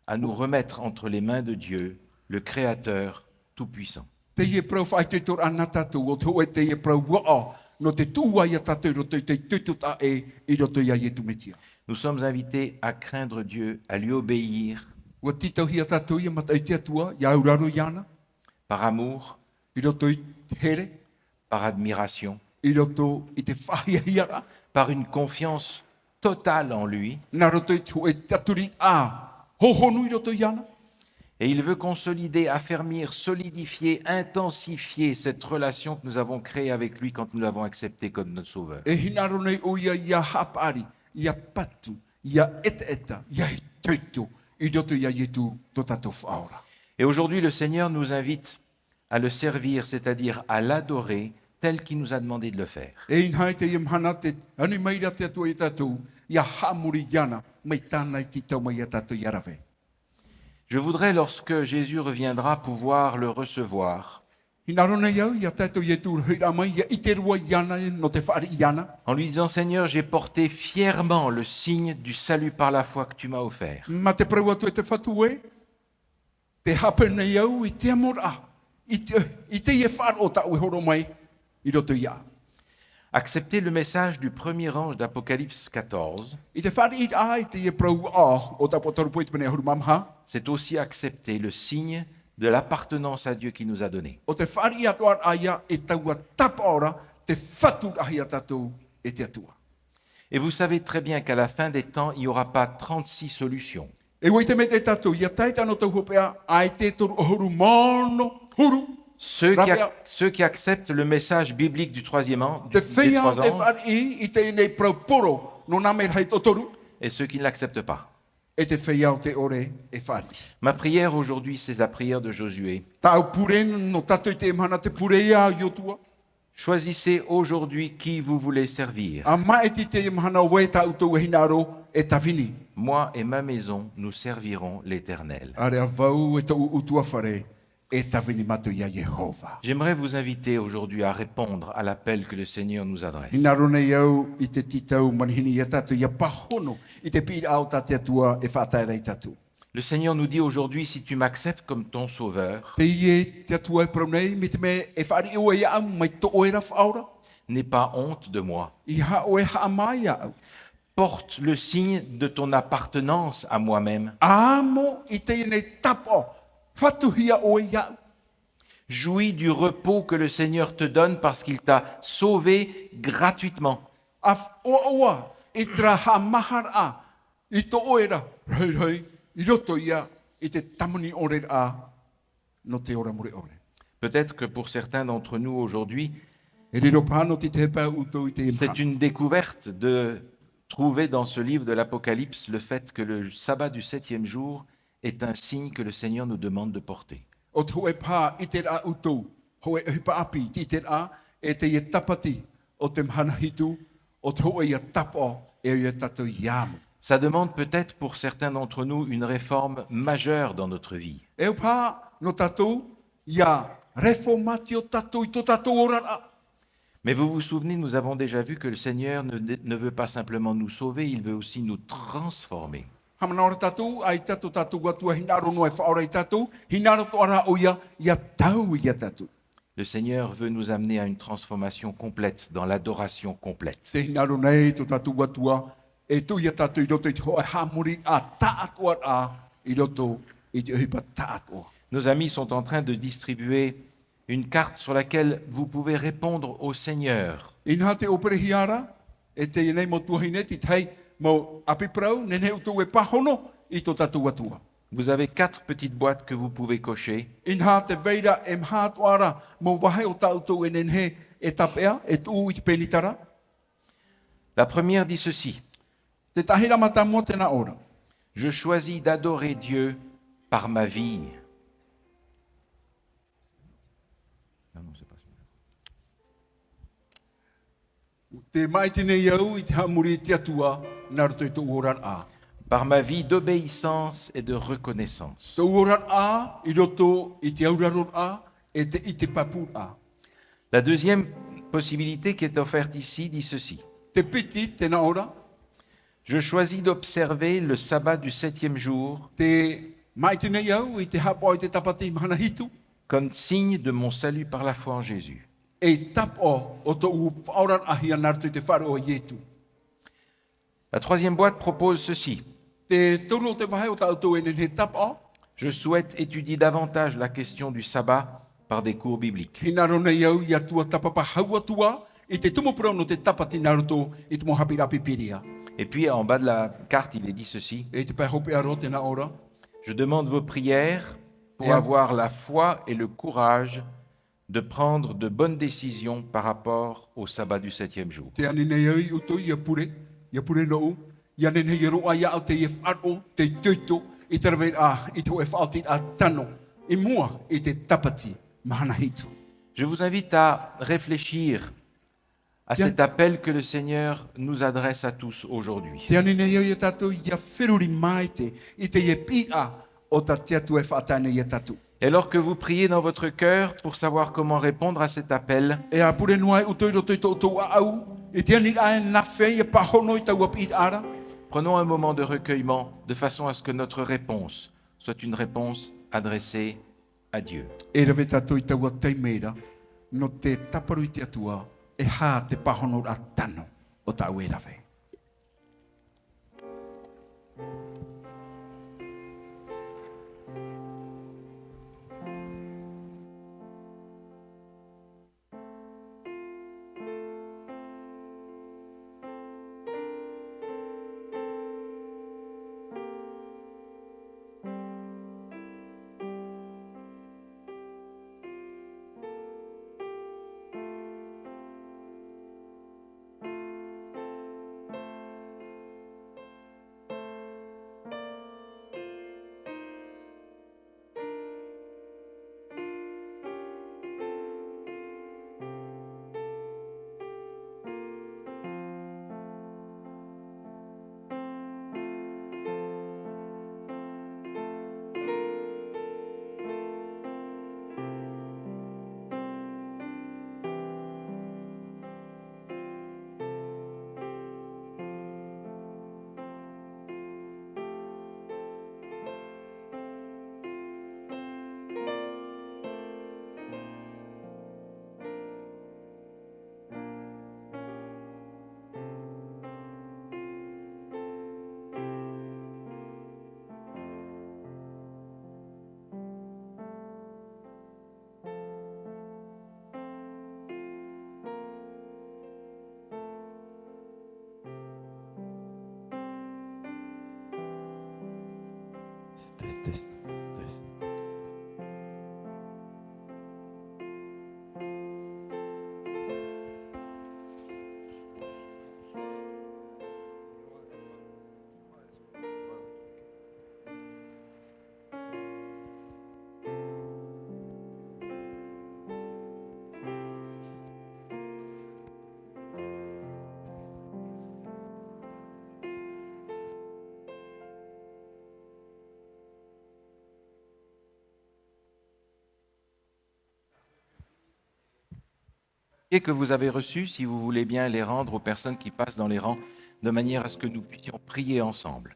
à nous remettre entre les mains de Dieu, le Créateur Tout-Puissant. Te ie prau whai te tor ana tātou, o te hoe te ie prau waa, no te tūwa ia tātou roto I te tututa I roto ia ie tumetia. Nous sommes invités à craindre Dieu, à lui obéir Ua titau hia tātou ia mata I te atua, ia auraro iana, par amour, I roto I te here, par admiration, I roto I te whahia hiara, par une confiance totale en lui. nā roto I te hoe te aturi a, hohonu I roto iana. Et il veut consolider, affermir, solidifier, intensifier cette relation que nous avons créée avec lui quand nous l'avons accepté comme notre Sauveur. E hinaro nei o ia hapari, ia patu, ia eta, ia I tuitu, I roto ia ietu to tātou whaora. Et aujourd'hui, le Seigneur nous invite à le servir, c'est-à-dire à l'adorer tel qu'il nous a demandé de le faire. E in hai te imhana te, anu maira te atua I tātou, ia hamuri iana, mai tāna I titau mai a tātou iarawe. Je voudrais, lorsque Jésus reviendra, pouvoir le recevoir Hinaro nei au, ia tātou ietu hira mai, ia I te rua iana no te whaari iana. en lui disant, Seigneur, j'ai porté fièrement le signe du salut par la foi que tu m'as offert. Ma te prau atu e te whatue, te hape nei au I te amora, I te ie whar o ta ue horo mai, I roto ia. Accepter le message du premier ange d'Apocalypse 14, I te whari I a, I te ie prau a, o ta potoru po I te pene huru mamha, c'est aussi accepter le signe de l'appartenance à Dieu qu'il nous a donné. o te whari atuar aia e taua tapa ora, te whatu ahi a tātou e te atua. Et vous savez très bien qu'à la fin des temps, il n'y aura pas 36 solutions. E wei te me te tātou, ia tai tano tau hopea, ai te toru huru mono, huru, Ceux qui acceptent le message biblique du troisième ange, te des whea trois te anges, whari I te nei prau poro, no nā mera hei totoru, et ceux qui ne l'acceptent pas. e te whea o te ore e whari. Ma prière aujourd'hui, c'est la prière de Josué. Tau pure no tātou I te mana te pure ia I otua, Choisissez aujourd'hui qui vous voulez servir. a mai ti te mana o we tau tau e hinaro e tawhini. Moi et ma maison, nous servirons l'Éternel. Are a vau e tau utua whare, e tawhini matu ia Jehova. J'aimerais vous inviter aujourd'hui à répondre à l'appel que le Seigneur nous adresse. Hinaro nei au I te titau manihini ia tātou ia pahono, I te pira au tātou atua e whātaira I tātou. Le Seigneur nous dit aujourd'hui, si tu m'acceptes comme ton sauveur, Te ie te atua e prau nei, me te me e whari ua ia au, mai to oera whaora, n'aie pas honte de moi. I ha oe ha mai au. Porte le signe de ton appartenance à moi-même. Amo I te nei tapo, whatuhia oe ia au. Jouis du repos que le Seigneur te donne parce qu'il t'a sauvé gratuitement. Af oa, I tra ha mahara, I to oera, rei, I roto ia, I te tamani ore a, no te ora mure ore. Peut-être que pour certains d'entre nous aujourd'hui, E riro pāno ti te hepa uto I te imha. c'est une découverte de trouver dans ce livre de l'Apocalypse le fait que le sabbat du 7e jour est un signe que le Seigneur nous demande de porter. O te hoe pā i te rā utou, hoe hipa api i te rā, e te ia tapati o te mhana hitu, o te hoe ia tapo e ia tatou iamu. Ça demande peut-être pour certains d'entre nous une réforme majeure dans notre vie. E o pā no tatou, ia reformati o tatou i to tatou ora. Mais vous vous souvenez, nous avons déjà vu que le Seigneur ne veut pas simplement nous sauver, il veut aussi nous transformer. Hamana ora tatou, ai tatou tatou atua hinaro no e whaora i tatou, hinaro to ara o ia tau ia tatou. Le Seigneur veut nous amener à une transformation complète, dans l'adoration complète. Te hinaro nei to tatou atua, e tu ia tatou i roto i te hoa hamuri a taatua a i roto i te hipa taatua. Nos amis sont en train de distribuer une carte sur laquelle vous pouvez répondre au Seigneur. Inha te opere hiara, e te nei mo tuahine ti tei mo apiprau, nene utu e pahono i to tatou atua. Vous avez 4 petites boîtes que vous pouvez cocher. Inha te veira e mhatuara mo wahe o tautou e nenhe e tapea, e tuu i te penitara. La première dit ceci: Te tahira mata mo tena ora. je choisis d'adorer Dieu par ma vie. Non, c'est pas ça. Te maitine iau i te hamuri te atua, naruto i tō oran a. Par ma vie d'obéissance et de reconnaissance. Tō oran a, i roto i te auraron a, e te i te papu a. La deuxième possibilité qui est offerte ici dit ceci: Te piti tena ora, je choisis d'observer le sabbat du 7e jour te maitine iau i te hapo i te tapati mana hitu, comme signe de mon salut par la foi en Jésus. e tapo o tō whaoran ahia naruto i te wharo o ietu. La troisième boîte propose ceci: Te toru o te wahe o tautou e nenhe tapo, je souhaite étudier davantage la question du sabbat par des cours bibliques. hinaro nei iau i atua tapapa haua tua, i te tumopurau no te tapati naruto i te mohapira pipiria. Et puis en bas de la carte, il est dit ceci: E te pai hope aro tena ora, je demande vos prières pour Et- avoir la foi et le courage de prendre de bonnes décisions par rapport au sabbat du 7e jour. te ane nei au i uto ia pure no, ia nene i roa ia au te i wharo, te tuito, i te rawei a, i te e whaoti a tano, i mua i te tapati mahana hitu. Je vous invite à réfléchir à Bien. cet appel que le Seigneur nous adresse à tous aujourd'hui. Te ane nei au i tatou ia whiruri mai te, i te e pia o ta te atu e whaatane i tatou. Et alors que vous priez dans votre cœur pour savoir comment répondre à cet appel, E a pure noai uto i roto i tō tō au, i te ane ae na whei e pahono i tau api i ara, prenons un moment de recueillement de façon à ce que notre réponse soit une réponse adressée à Dieu. e rawe tatou i tau a teimera, no te taparu i te atua, e hā te pahono a tano o tau e rawe. This. et que vous avez reçus, si vous voulez bien les rendre aux personnes qui passent dans les rangs, de manière à ce que nous puissions prier ensemble.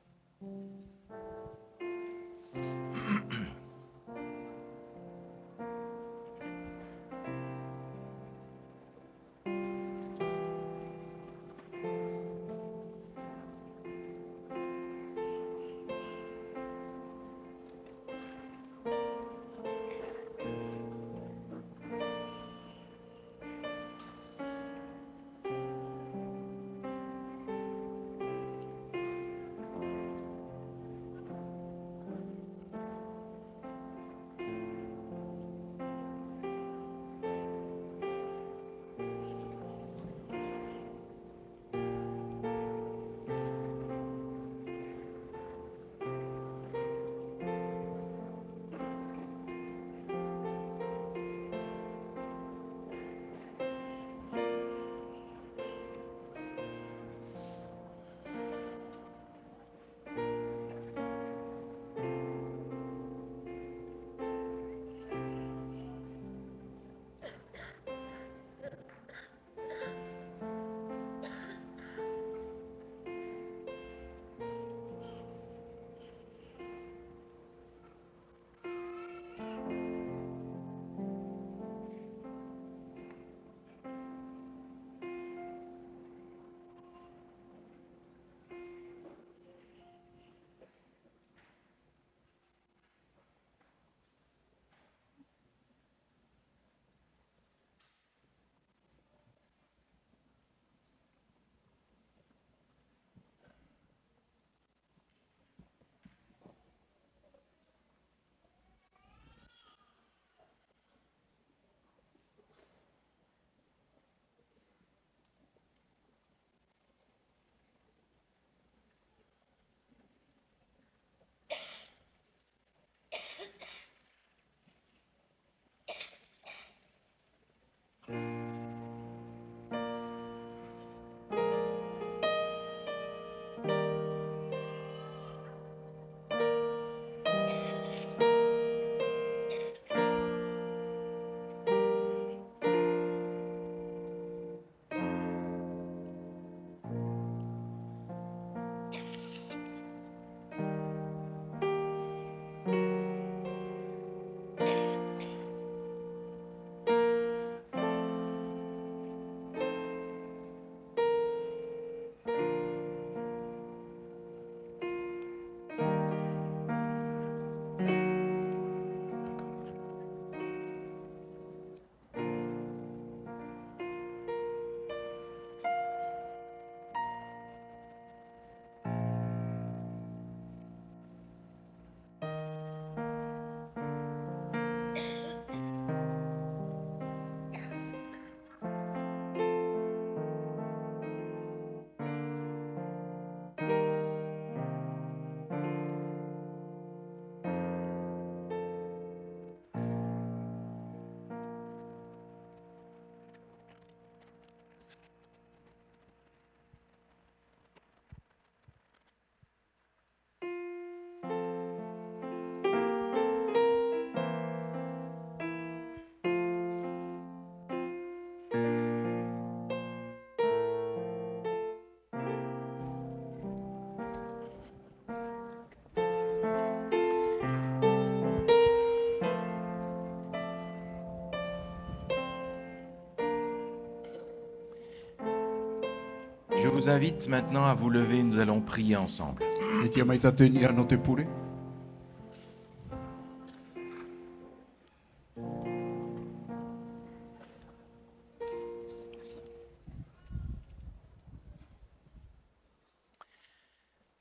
Je vous invite maintenant à vous lever, nous allons prier ensemble. E tia mai tateni ano te pure.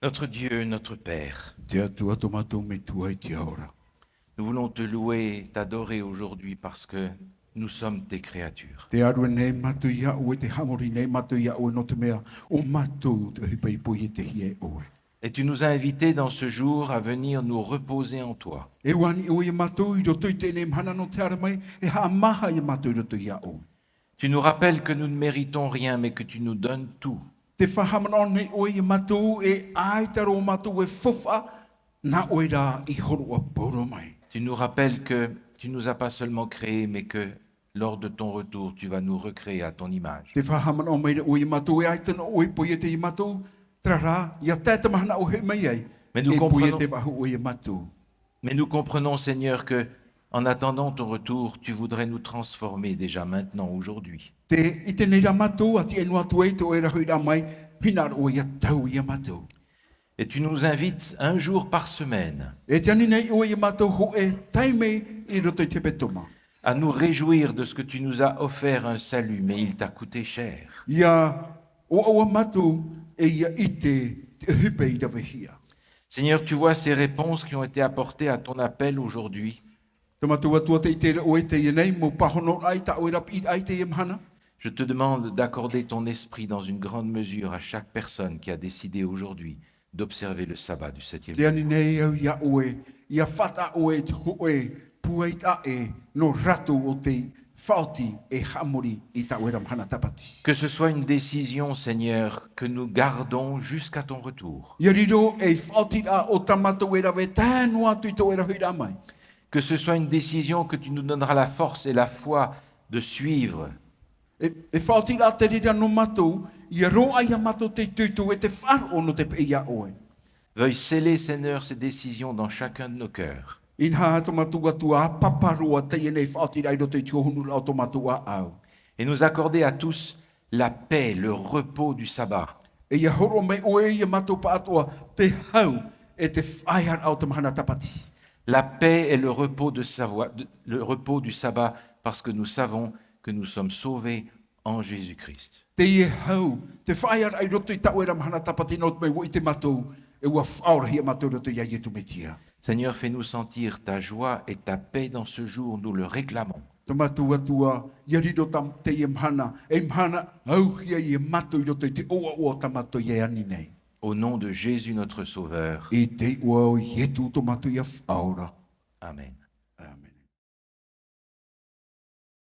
Notre Dieu, notre Père, Te atua tomato me tua e tia ora. nous voulons te louer, t'adorer aujourd'hui parce que nous sommes tes créatures. Te aru nei matu ia o e te hamori nei matu ia o no te mea o matu te hipai pui e te hie oe. Et tu nous as invités dans ce jour à venir nous reposer en toi. E wani o e matu i roto i tēnei mana no te ara mai e ha maha i matu i roto ia oe. Tu nous rappelles que nous ne méritons rien, mais que tu nous donnes tout. Te whahamana nei o e matu e aitaro matu e fofa na oe rā I horo a poro mai. Tu nous rappelles que tu ne nous as pas seulement créés, mais que lors de ton retour, tu vas nous recréer à ton image. Te whahamana o meira o i mātou e aitana o i poia te i mātou. Trara, ia tēta mahana o he mai ai. Mais nous E poia comprenons, te wahu o i mātou. mais nous comprenons, Seigneur, que en attendant ton retour, tu voudrais nous transformer déjà maintenant, aujourd'hui. Te i te nei rā mātou, ati e noa tu e te o e rahui rā mai, hina o ia tau i a mātou. Et tu nous invites un jour par semaine E te ani nei o i mātou ho e taime i roto i te petoma. à nous réjouir de ce que tu nous as offert un salut, mais il t'a coûté cher. Ia o a mātou e ia i te hipe i rawe hia. Seigneur, tu vois ces réponses qui ont été apportées à ton appel aujourd'hui. Te mātou atua te i te o e te i nei, mo pahono ai ta o e rap i ai te i mhana. Je te demande d'accorder ton esprit dans une grande mesure à chaque personne qui a décidé aujourd'hui d'observer le sabbat du 7e Te jour. ani nei au ia oe, ia whata oe te hoe, puaita e, no rato o te whauti e hamori i ta oe ramhana tapati. Que ce soit une décision, Seigneur, que nous gardons jusqu'à ton retour. Ia riro e whauti a o tamato e rawe tānu atu i to e rahui ramai. Que ce soit une décision que tu nous donneras la force et la foi de suivre. E whauti a te rira no matou, ia roa ia matou te tuitu e te wharo no te pe ia oe. Veuille sceller, Seigneur, ces décisions dans chacun de nos cœurs. Inha to matua tua paparoa te e nei whauti rai roto i tiohunu lao to matua au. Et nous accorder à tous la paix, le repos du sabbat. E ia horo me oe ia matou pa atua te hau e te whaiar au te mahana tapati. La paix et le repos, le repos du sabbat parce que nous savons que nous sommes sauvés en Jésus-Christ. Te ie hau, te whaiar ai roto i tau e ramhana tapati no te mei wo i te matou, e ua whaora hia matou roto i ai e tu metia. Seigneur, fais-nous sentir ta joie et ta paix dans ce jour, nous le réclamons. Te matou atua, ia riro tam te ie mhana, e mhana au hia i e matou i roto i te oa ta matou i e ani nei. Au nom de Jésus notre Sauveur. E te ua o i e tu to matou i a whaora. Amen.